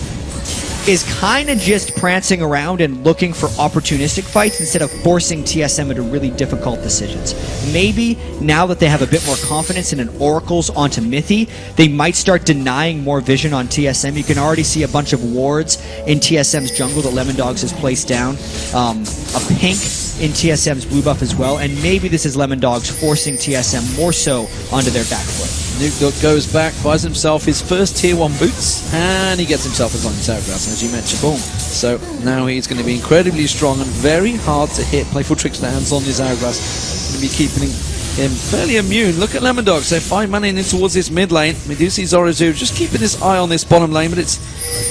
is kind of just prancing around and looking for opportunistic fights instead of forcing TSM into really difficult decisions. Maybe now that they have a bit more confidence in an Oracles onto Mithy, they might start denying more vision on TSM. You can already see a bunch of wards in TSM's jungle that Lemon Dogs has placed down. A pink in TSM's blue buff as well, and maybe this is Lemon Dogs forcing TSM more so onto their back foot. Nuke goes back, buys himself his first tier 1 boots, and he gets himself his own Zagras, as you mentioned. Boom. So now he's going to be incredibly strong and very hard to hit. Playful Trickster hands on his Zagras. Going to be keeping him fairly immune. Look at Lemon Dogs. They're 5 mana in towards this mid lane. We do see Zorozu just keeping his eye on this bottom lane, but it's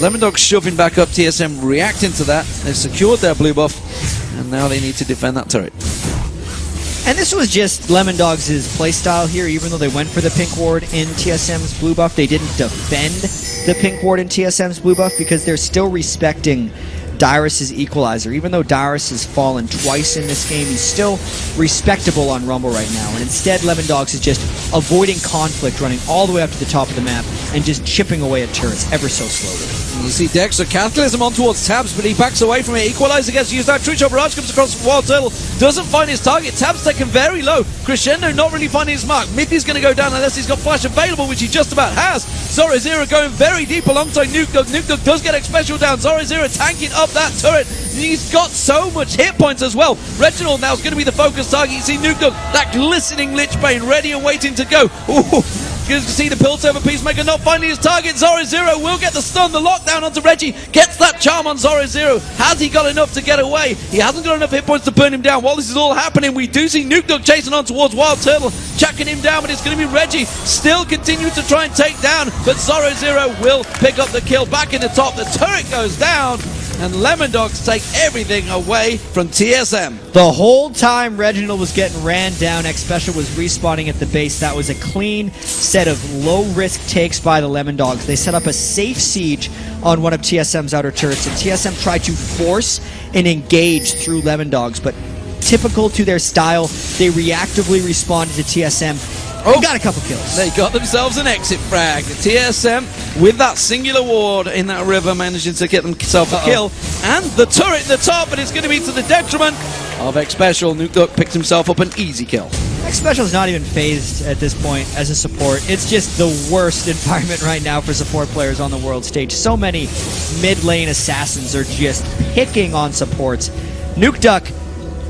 Lemon Dogs shoving back up, TSM reacting to that. They've secured their blue buff, and now they need to defend that turret. And this was just Lemon Dogs' playstyle here. Even though they went for the pink ward in TSM's blue buff, they didn't defend the pink ward in TSM's blue buff because they're still respecting Dyrus' equalizer. Even though Dyrus has fallen twice in this game, he's still respectable on Rumble right now. And instead, Lemon Dogs is just avoiding conflict, running all the way up to the top of the map and just chipping away at turrets ever so slowly. You see Dexter Cataclysm on towards Tabs, but he backs away from it. Equalizer gets used out. True Shot Barrage comes across Wild Turtle. Doesn't find his target. Tabs taken very low. Crescendo not really finding his mark. Mithy's going to go down unless he's got flash available, which he just about has. Zoro Zero going very deep alongside Nuke Dog. Nuke Dog does get a special down. Zoro Zero tanking up that turret. He's got so much hit points as well. Reginald now is going to be the focus target. You see Nuke Dog, that glistening Lich Bane, ready and waiting to go. Ooh. You can see the Piltover Peacemaker not finding his target. Zoro Zero will get the stun, the lockdown onto Reggie. Gets that charm on Zoro Zero. Has he got enough to get away? He hasn't got enough hit points to burn him down. While this is all happening, we do see Nuke Dog chasing on towards Wild Turtle, chucking him down, but it's going to be Reggie. Still continue to try and take down, but Zoro Zero will pick up the kill. Back in the top, the turret goes down, and Lemon Dogs take everything away from TSM. The whole time Reginald was getting ran down, X Special was respawning at the base. That was a clean set of low-risk takes by the Lemon Dogs. They set up a safe siege on one of TSM's outer turrets, and TSM tried to force and engage through Lemon Dogs, but typical to their style, they reactively responded to TSM. Oh, got a couple kills. They got themselves an exit frag. TSM, with that singular ward in that river, managing to get themselves a kill. And the turret in the top, but it's going to be to the detriment of X Special. Nuke Dog picks himself up an easy kill. X Special's not even phased at this point as a support. It's just the worst environment right now for support players on the world stage. So many mid-lane assassins are just picking on supports. Nuke Duck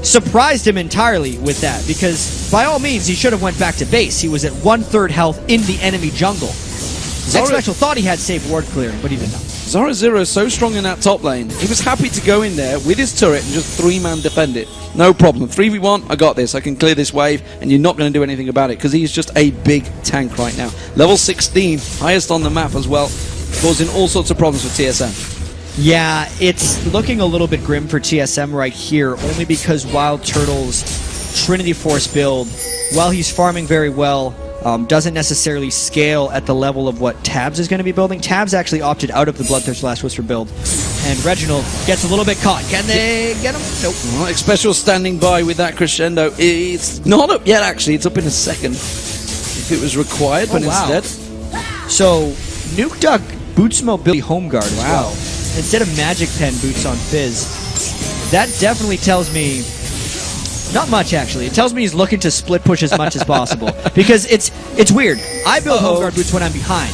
surprised him entirely with that, because by all means he should have went back to base. He was at 1/3 health in the enemy jungle. X Special thought he had safe ward clearing, but he did not. Zoro Zero is so strong in that top lane. He was happy to go in there with his turret and just 3-man defend it. No problem. 3v1, I got this. I can clear this wave, and you're not going to do anything about it, because he's just a big tank right now. Level 16, highest on the map as well, causing all sorts of problems for TSM. Yeah, it's looking a little bit grim for TSM right here, only because Wild Turtle's Trinity Force build, while he's farming very well, doesn't necessarily scale at the level of what Tabs is going to be building. Tabs actually opted out of the Bloodthirst Last Whisper build, and Reginald gets a little bit caught. Can they get him? Nope. Well, X Special standing by with that crescendo. It's not up yet, actually. It's up in a second if it was required, but instead. So, Nuke Duck boots mobility home guard as well, instead of Magic Pen boots on Fizz. That definitely tells me not much, actually. It tells me he's looking to split push as much as possible, because it's weird. I build home guard boots when I'm behind.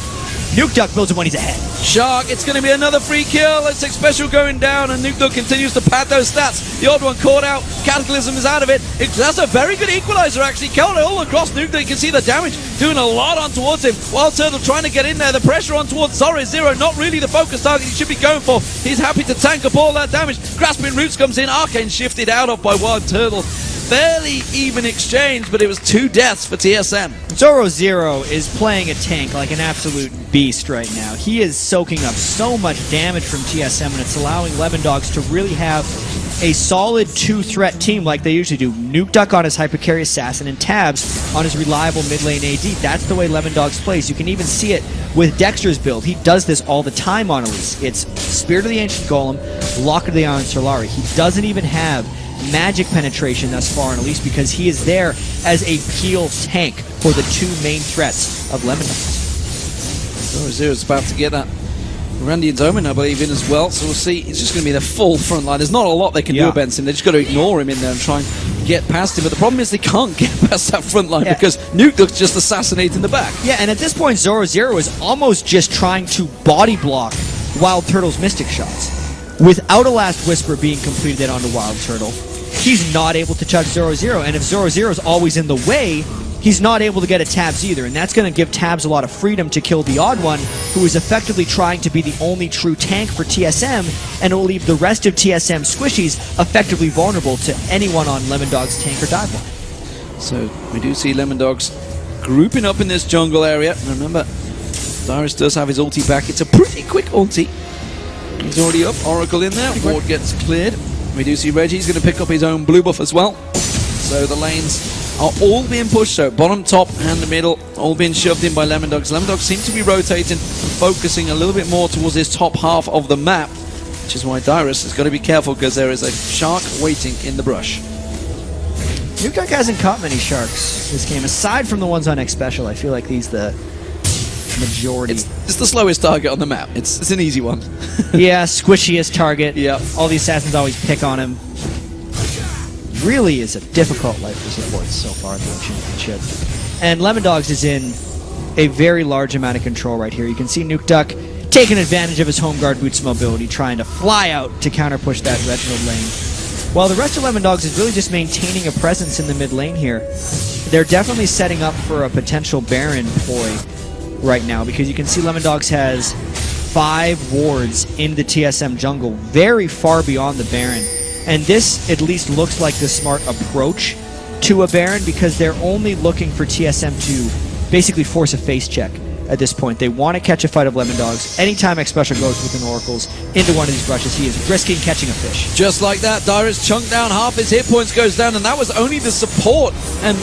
Nuke Duck builds them when he's ahead. Shark, it's going to be another free kill. Let's take Special going down, and Nuke Dog continues to pad those stats. The odd one caught out. Cataclysm is out of it. That's a very good equalizer, actually. Killed it all across Nuke Dog. You can see the damage doing a lot on towards him. Wild Turtle trying to get in there. The pressure on towards Zoro Zero. Not really the focus target he should be going for. He's happy to tank up all that damage. Grasping Roots comes in. Arcane shifted out of by Wild Turtle. fairly even exchange, but it was 2 deaths for TSM. Zoro is playing a tank like an absolute beast right now. He is soaking up so much damage from TSM, and it's allowing Lemon Dogs to really have a solid 2-threat team like they usually do. Nuke Duck on his Hypercarry Assassin and Tabs on his reliable mid lane AD. That's the way Lemon Dogs plays. You can even see it with Dexter's build. He does this all the time on Elise. It's Spirit of the Ancient Golem, Lock of the Iron Solari. He doesn't even have magic penetration thus far on Elise because he is there as a peel tank for the 2 main threats of Lemon Dogs. Zero's about to get that Randian's Omen, I believe, in as well, so we'll see. It's just going to be the full front line. There's not a lot they can do against him. They just got to ignore him in there and try and get past him. But the problem is they can't get past that front line because Nuke Duck's just assassinating the back. Yeah, and at this point, Zoro is almost just trying to body block Wild Turtle's Mystic shots. Without a Last Whisper being completed onto Wild Turtle, he's not able to touch Zoro, and if Zoro is always in the way, he's not able to get at Tabs either, and that's going to give Tabs a lot of freedom to kill the Odd One, who is effectively trying to be the only true tank for TSM, and it will leave the rest of TSM squishies effectively vulnerable to anyone on Lemon Dog's tank or dive line. So we do see Lemon Dogs grouping up in this jungle area. And remember, Dyrus does have his ulti back. It's a pretty quick ulti. He's already up. Oracle in there. Ward gets cleared. We do see Reggie's going to pick up his own blue buff as well. So the lanes are all being pushed, so bottom, top, and the middle, all being shoved in by Lemon Dogs. Lemon Dogs seem to be rotating and focusing a little bit more towards this top half of the map, which is why Dyrus has got to be careful because there is a shark waiting in the brush. Nuke Duck hasn't caught many sharks this game, aside from the ones on X Special. I feel like these the majority. It's the slowest target on the map. It's an easy one. Yeah, squishiest target. Yeah. All the assassins always pick on him. Really is a difficult life for supports so far in the championship. And Lemon Dogs is in a very large amount of control right here. You can see Nuke Duck taking advantage of his home guard boots mobility, trying to fly out to counter push that Reginald lane. While the rest of Lemon Dogs is really just maintaining a presence in the mid lane here. They're definitely setting up for a potential Baron ploy right now, because you can see Lemon Dogs has 5 wards in the TSM jungle, very far beyond the Baron. And this at least looks like the smart approach to a Baron, because they're only looking for TSM to basically force a face check at this point. They want to catch a fight of Lemon Dogs. Anytime X Special goes within Oracles into one of these brushes, he is risking catching a fish. Just like that, Dyrus chunked down, half his hit points goes down, and that was only the support and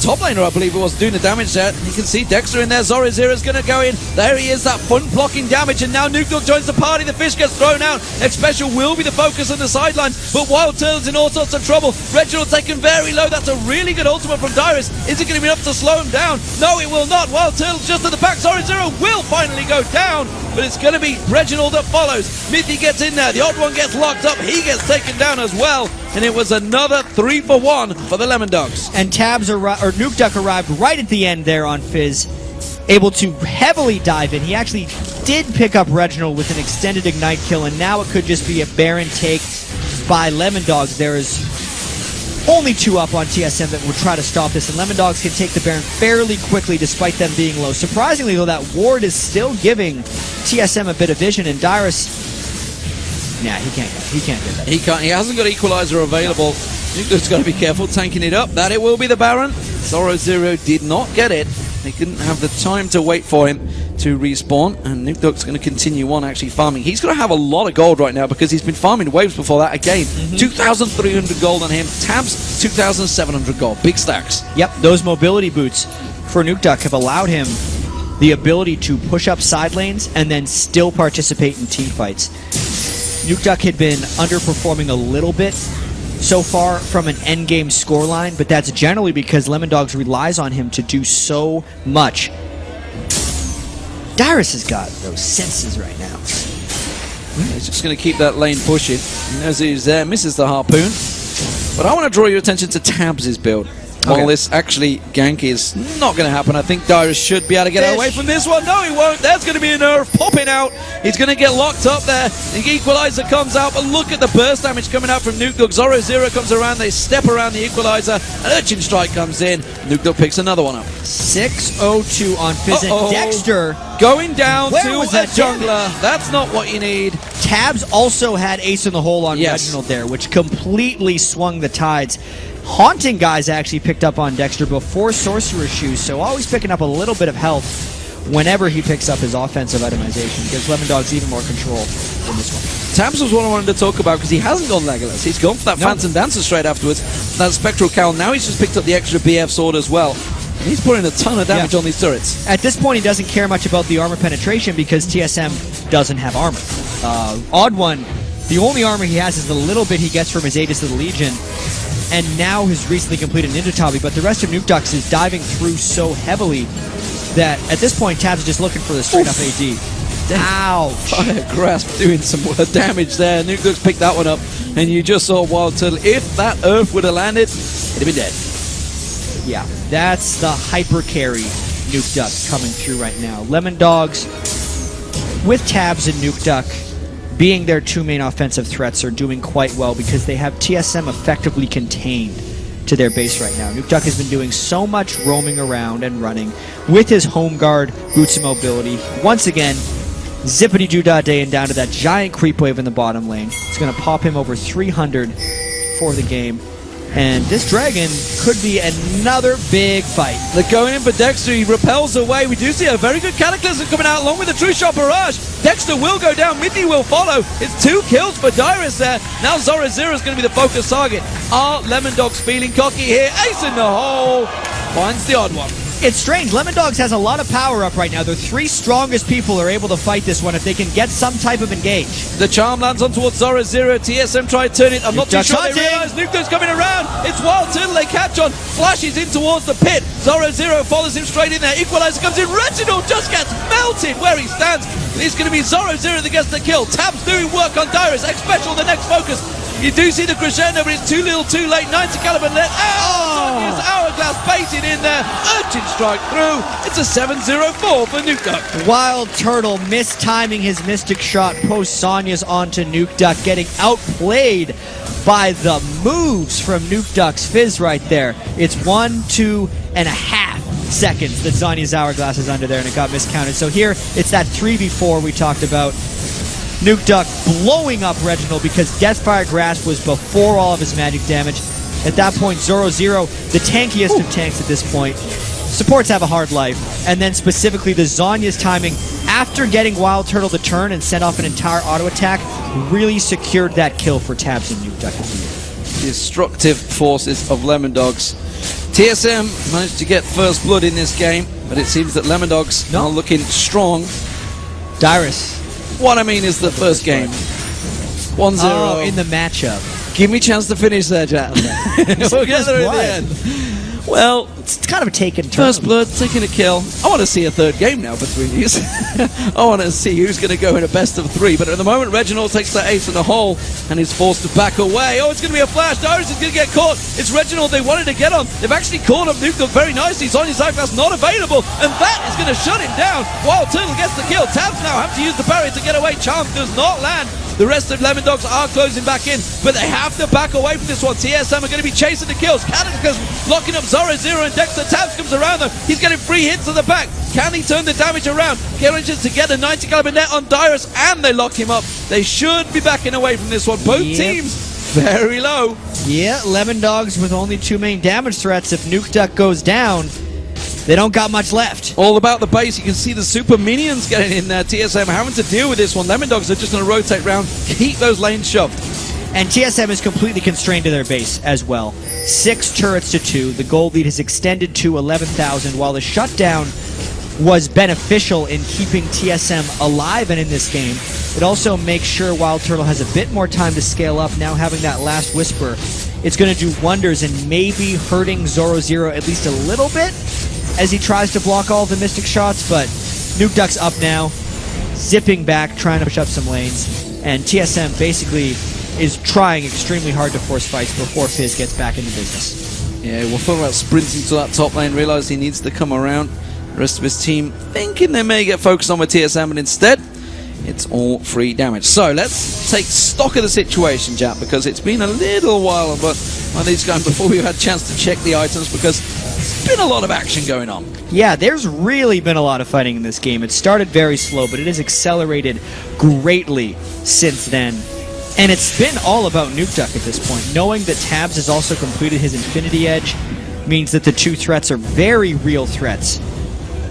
top laner, I believe it was, doing the damage there. You can see Dexter in there. Zoro Zero's going to go in. There he is, that fun blocking damage, and now Nuke Duck joins the party. The fish gets thrown out. X Special will be the focus on the sideline, but Wild Turtle's in all sorts of trouble. Reginald taken very low. That's a really good ultimate from Dyrus. Is it going to be enough to slow him down? No, it will not. Wild Turtle's just at the back. Zoro Zero will finally go down, but it's going to be Reginald that follows. Mithy gets in there. The Odd One gets locked up. He gets taken down as well, and it was another 3-for-1 for the Lemon Dogs. And Nuke Duck arrived right at the end there on Fizz, able to heavily dive in. He actually did pick up Reginald with an extended Ignite kill, and now it could just be a Baron take by Lemon Dogs. There is only 2 up on TSM that would try to stop this, and Lemon Dogs can take the Baron fairly quickly despite them being low. Surprisingly, though, that ward is still giving TSM a bit of vision, and Dyrus, nah, he can't get that. He can't. He hasn't got Equalizer available. Nuke Duck's got to be careful, tanking it up. That it will be the Baron. Zoro Zero did not get it. They couldn't have the time to wait for him to respawn, and Nuke Duck's going to continue on actually farming. He's going to have a lot of gold right now because he's been farming waves before that again. 2,300 gold on him. Tabs, 2,700 gold. Big stacks. Yep, those mobility boots for Nuke Duck have allowed him the ability to push up side lanes and then still participate in team fights. Nuke Duck had been underperforming a little bit so far from an endgame scoreline, but that's generally because Lemon Dogs relies on him to do so much. Dyrus has got those senses right now. He's just going to keep that lane pushing. He knows he's there, misses the harpoon. But I want to draw your attention to Tabs' build. While this actually gank is not going to happen, I think Dyrus should be able to get away from this one. No, he won't. There's going to be a nerve popping out. He's going to get locked up there. The Equalizer comes out, but look at the burst damage coming out from Nuke Duck. Zoro Zero comes around. They step around the Equalizer. An Urchin Strike comes in. Nuke Duck picks another one up. 6:02 on Fizz. And Dexter Going down Where to was a that jungler. That's not what you need. Tabs also had ace in the hole on Yes. Reginald there, which completely swung the tides. Haunting Guys actually picked up on Dexter before Sorcerer's Shoes, so always picking up a little bit of health whenever he picks up his offensive itemization. Gives Lemon Dogs even more control in this one. Tabs was what I wanted to talk about because he hasn't gone Legolas. He's gone for that Phantom Dancer straight afterwards. That Spectral Cowl. Now he's just picked up the extra BF sword as well. And he's putting a ton of damage on these turrets. At this point, he doesn't care much about the armor penetration because TSM doesn't have armor. Odd One, the only armor he has is the little bit he gets from his Aegis of the Legion, and now has recently completed Ninja Tabi, but the rest of Nuke Ducks is diving through so heavily that at this point, Tabs is just looking for the straight-up AD. Ouch! Fire Grasp doing some damage there. Nuke Ducks picked that one up, and you just saw Wild Turtle. If that Earth would have landed, it'd have been dead. Yeah, that's the hyper carry Nuke Duck coming through right now. Lemon Dogs, with Tabs and Nuke Duck being their two main offensive threats, are doing quite well because they have TSM effectively contained to their base right now. Nuke Duck has been doing so much roaming around and running with his home guard, boots of mobility. Once again, zippity doo dah day and down to that giant creep wave in the bottom lane. It's going to pop him over 300 for the game. And this dragon could be another big fight. They're going in for Dexter. He repels away. We do see a very good Cataclysm coming out along with the True Shot Barrage. Dexter will go down. Midney will follow. It's 2 kills for Dyrus there. Now Zora Zero is going to be the focus target. Are Lemon Dogs feeling cocky here? Ace in the hole. Finds the odd one. It's strange. Lemon Dogs has a lot of power up right now. Their 3 strongest people are able to fight this one if they can get some type of engage. The charm lands on towards Zora Zero. TSM try to turn it. I'm not too Duck's sure they hunting. realize Nuke Duck's coming around. It's Wild Turtle. They catch on. Flashes in towards the pit. Zora Zero follows him straight in there. Equalizer comes in. Reginald just gets melted where he stands. It's going to be Zora Zero that gets the kill. Tabs doing work on Dyrus. X Special the next focus. You do see the crescendo, but it's too little too late. 90 caliber net. Sonya's Hourglass baited in there. Urchin strike through. It's a 7-0-4 for Nuke Duck. Wild Turtle mistiming his Mystic Shot post Sonya's onto Nuke Duck, getting outplayed by the moves from Nuke Duck's Fizz right there. It's 1.5 seconds that Sonya's Hourglass is under there, and it got miscounted. So here, it's that 3v4 we talked about. Nuke Duck blowing up Reginald because Deathfire Grasp was before all of his magic damage. At that point, Zoro Zero, the tankiest of tanks at this point. Supports have a hard life. And then specifically the Zonya's timing after getting Wild Turtle to turn and set off an entire auto attack really secured that kill for Tabs and Nuke Duck. Destructive forces of Lemon Dogs. TSM managed to get first blood in this game, but it seems that Lemon Dogs are looking strong. Dyrus. What I mean is the first game. 1-0. Oh, in the matchup. Give me a chance to finish there, Jack. We'll get there in the end. Well, It's kind of a taken turn. first blood, taking a kill. I want to see a third game now between these. I want to see who's going to go in a best of 3. But at the moment, Reginald takes that ace in the hole and is forced to back away. Oh, it's going to be a flash. Dyrus is going to get caught. It's Reginald they wanted to get on. They've actually caught up Nuke Duck very nicely. Sonya's Hourglass not available. And that is going to shut him down. Wild Turtle gets the kill. Tabs now have to use the barrier to get away. Charm does not land. The rest of Lemon Dogs are closing back in, but they have to back away from this one. TSM are going to be chasing the kills. Cataclysm locking up Zora Zero and Dexter. Tabs comes around them. He's getting 3 hits to the back. Can he turn the damage around? Manages to get a 90 caliber net on Dyrus, and they lock him up. They should be backing away from this one. Both teams very low. Yeah, Lemon Dogs with only 2 main damage threats. If Nuke Duck goes down, they don't got much left. All about the base. You can see the super minions getting in there. TSM having to deal with this one. Lemon Dogs are just going to rotate round, keep those lanes shoved. And TSM is completely constrained to their base as well. 6 turrets to 2. The gold lead has extended to 11,000, while the shutdown was beneficial in keeping TSM alive and in this game. It also makes sure Wild Turtle has a bit more time to scale up, now having that last Whisper. It's going to do wonders and maybe hurting Zoro Zero at least a little bit as he tries to block all the Mystic shots, but Nuke Duck's up now, zipping back, trying to push up some lanes, and TSM basically is trying extremely hard to force fights before Fizz gets back into business. Yeah, we'll talk about sprinting to that top lane, realize he needs to come around. The rest of his team thinking they may get focused on with TSM, but instead, it's all free damage. So let's take stock of the situation, Jack, because it's been a little while, but these guys, before we've had a chance to check the items, because been a lot of action going on. Yeah, there's really been a lot of fighting in this game. It started very slow, but it has accelerated greatly since then. And it's been all about Nukeduck at this point. Knowing that Tabs has also completed his Infinity Edge means that the two threats are very real threats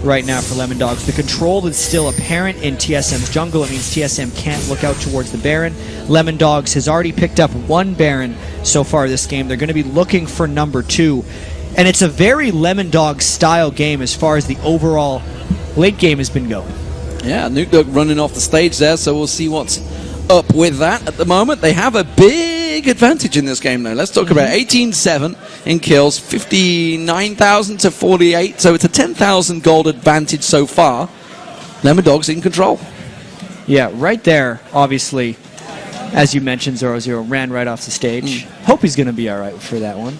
right now for Lemon Dogs. The control is still apparent in TSM's jungle. It means TSM can't look out towards the Baron. Lemon Dogs has already picked up one Baron so far this game. They're going to be looking for number 2. And it's a very Lemon Dog style game as far as the overall late game has been going. Yeah, Nukeduck running off the stage there, so we'll see what's up with that. At the moment, they have a big advantage in this game, though. Let's talk about 18-7 in kills, 59,000 to 48, so it's a 10,000 gold advantage so far. Lemon Dogs in control. Yeah, right there, obviously, as you mentioned, 0-0 ran right off the stage. Hope he's going to be all right for that one.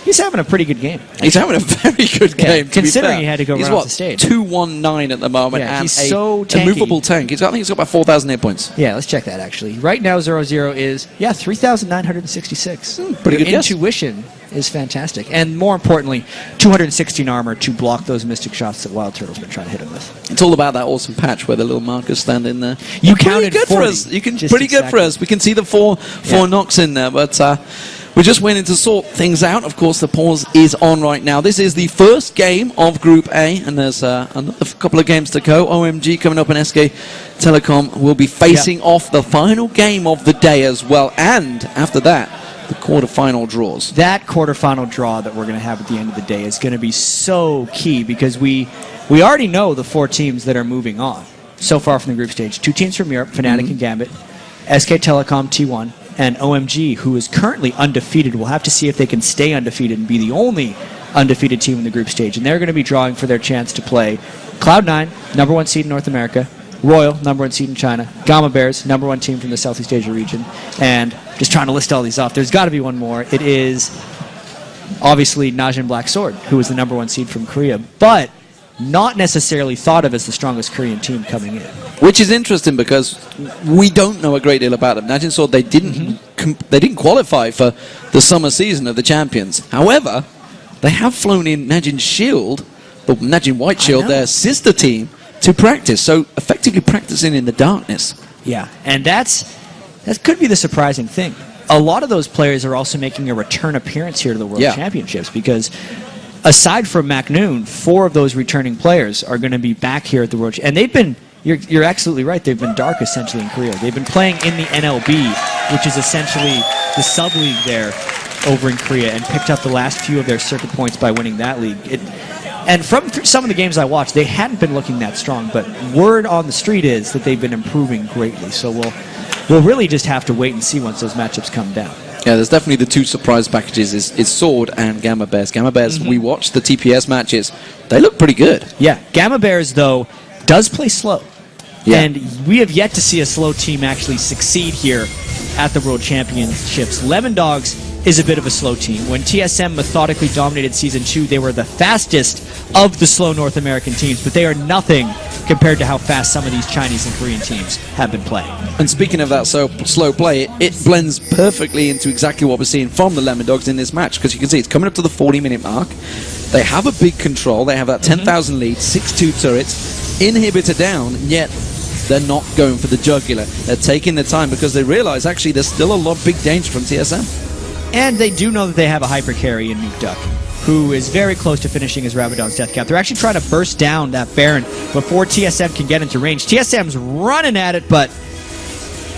He's having a pretty good game. He's having a very good game, to considering be fair. he had to go he's run off the stage. 219 at the moment, Yeah, and he's so tanky. a movable tank. I think he's got about 4,000 hit points. Yeah, let's check that, actually. Right now, 0-0 is, 3,966. Pretty good guess. Intuition is fantastic. And more importantly, 216 armor to block those Mystic shots that Wild Turtle's been trying to hit him with. It's all about that awesome patch where the little markers stand in there. You Pretty counted good 40. for us. You can Just pretty good for exactly. us. We can see the four knocks in there, but we're just waiting to sort things out. Of course, the pause is on right now. This is the first game of Group A, and there's another couple of games to go. OMG coming up, and SK Telecom will be facing off the final game of the day as well. And after that, the quarterfinal draws. That quarterfinal draw that we're going to have at the end of the day is going to be so key because we already know the 4 teams that are moving on so far from the group stage. 2 teams from Europe, Fnatic and Gambit, SK Telecom T1, and OMG, who is currently undefeated. We'll have to see if they can stay undefeated and be the only undefeated team in the group stage. And they're going to be drawing for their chance to play Cloud9, #1 seed in North America, Royal, #1 seed in China, Gamma Bears, #1 team from the Southeast Asia region, and just trying to list all these off. There's got to be one more. It is obviously Najin Black Sword, who is the #1 seed from Korea, but not necessarily thought of as the strongest Korean team coming in. Which is interesting because we don't know a great deal about them. Najin Sword, they didn't qualify for the summer season of the champions. However, they have flown in Najin Shield, the Najin White Shield, their sister team, to practice. So effectively practicing in the darkness. Yeah, and that could be the surprising thing. A lot of those players are also making a return appearance here to the World Championships because aside from MacNoon, 4 of those returning players are going to be back here at the World and they've been, you're absolutely right, they've been dark essentially in Korea. They've been playing in the NLB, which is essentially the sub-league there over in Korea, and picked up the last few of their circuit points by winning that league. And from some of the games I watched, they hadn't been looking that strong, but word on the street is that they've been improving greatly. So we'll really just have to wait and see once those matchups come down. Yeah, there's definitely the 2 surprise packages is Sword and Gamma Bears. Gamma Bears, we watched the TPS matches. They look pretty good. Yeah, Gamma Bears, though, does play slow. Yeah. And we have yet to see a slow team actually succeed here at the World Championships. Lemon Dogs is a bit of a slow team. When TSM methodically dominated Season 2, they were the fastest of the slow North American teams, but they are nothing compared to how fast some of these Chinese and Korean teams have been playing. And speaking of that slow play, it blends perfectly into exactly what we're seeing from the Lemon Dogs in this match, because you can see it's coming up to the 40-minute mark. They have a big control. They have that 10,000 lead, 6-2 turrets, inhibitor down, yet they're not going for the jugular. They're taking their time because they realize actually there's still a lot of big danger from TSM. And they do know that they have a hyper carry in Nukeduck, who is very close to finishing his Rabadon's death cap. They're actually trying to burst down that Baron before TSM can get into range. TSM's running at it, but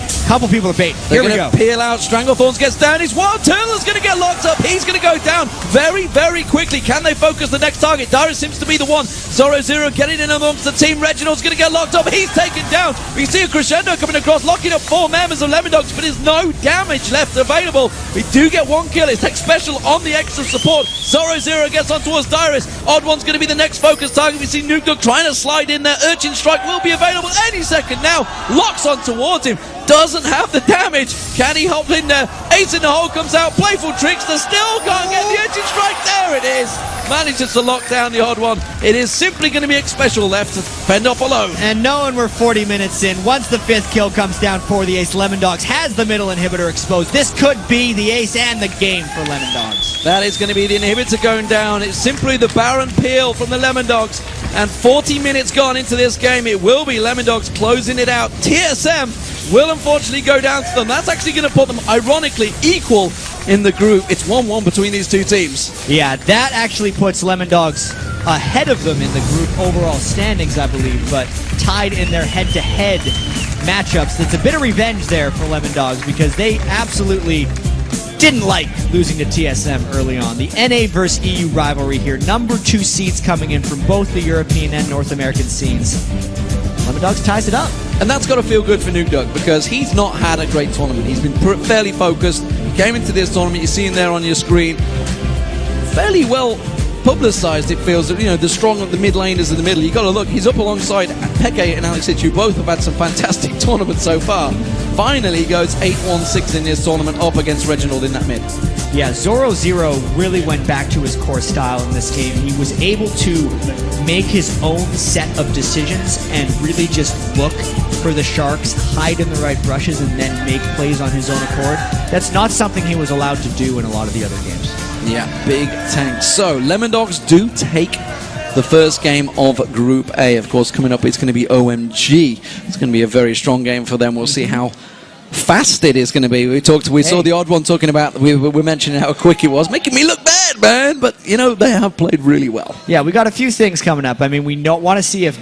a couple people are bait. Here we go. Peel out. Stranglethorns gets down. His Wild Turtle's going to get locked up. He's going to go down very, very quickly. Can they focus the next target? Darius seems to be the one. 0-0 getting in amongst the team. Reginald's going to get locked up. He's taken down. We see a crescendo coming across, locking up 4 members of Lemon Dogs, but there's no damage left available. We do get 1 kill. It's Tech Special on the extra support. 0-0 gets on towards Darius. Odd One's going to be the next focus target. We see Nukeduck trying to slide in there. Urchin Strike will be available any second now. Locks on towards him. Doesn't have the damage. Can he hop in there? Ace in the hole comes out. Playful Trickster still can't get the Urchin Strike. There it is. manages to lock down the odd one. It is simply going to be a special left to fend off alone. And knowing we're 40 minutes in, once the 5th kill comes down for the Ace, Lemondogs has the middle inhibitor exposed. This could be the Ace and the game for Lemondogs. That is going to be the inhibitor going down. It's simply the Baron peel from the Lemondogs. And 40 minutes gone into this game, it will be Lemondogs closing it out. TSM will unfortunately go down to them. That's actually going to put them, ironically, equal in the group. It's 1-1 between these two teams. Yeah, that actually puts Lemondogs ahead of them in the group overall standings, I believe, but tied in their head-to-head matchups. It's a bit of revenge there for Lemondogs because they absolutely didn't like losing to TSM early on. The NA versus EU rivalry here. Number 2 seeds coming in from both the European and North American scenes. Lemondogs ties it up. And that's got to feel good for Nuke Dog because he's not had a great tournament. He's been fairly focused. He came into this tournament, you see him there on your screen, fairly well publicized, it feels. You know, the strong of the mid laners in the middle. You got to look, he's up alongside Peke and Alex Hitch, who both have had some fantastic tournaments so far. Finally, he goes 8-1-6 in this tournament up against Reginald in that mid. Yeah, Zoro Zero really went back to his core style in this game. He was able to make his own set of decisions and really just look for the sharks, hide in the right brushes, and then make plays on his own accord. That's not something he was allowed to do in a lot of the other games. Yeah, big tank. So, Lemondogs do take the first game of Group A. Of course, coming up, it's going to be OMG. It's going to be a very strong game for them. We'll see how fast it is going to be. We saw the odd one talking about, we were mentioning how quick it was, making me look bad, man. But, you know, they have played really well. Yeah, we got a few things coming up. I mean, we want to see if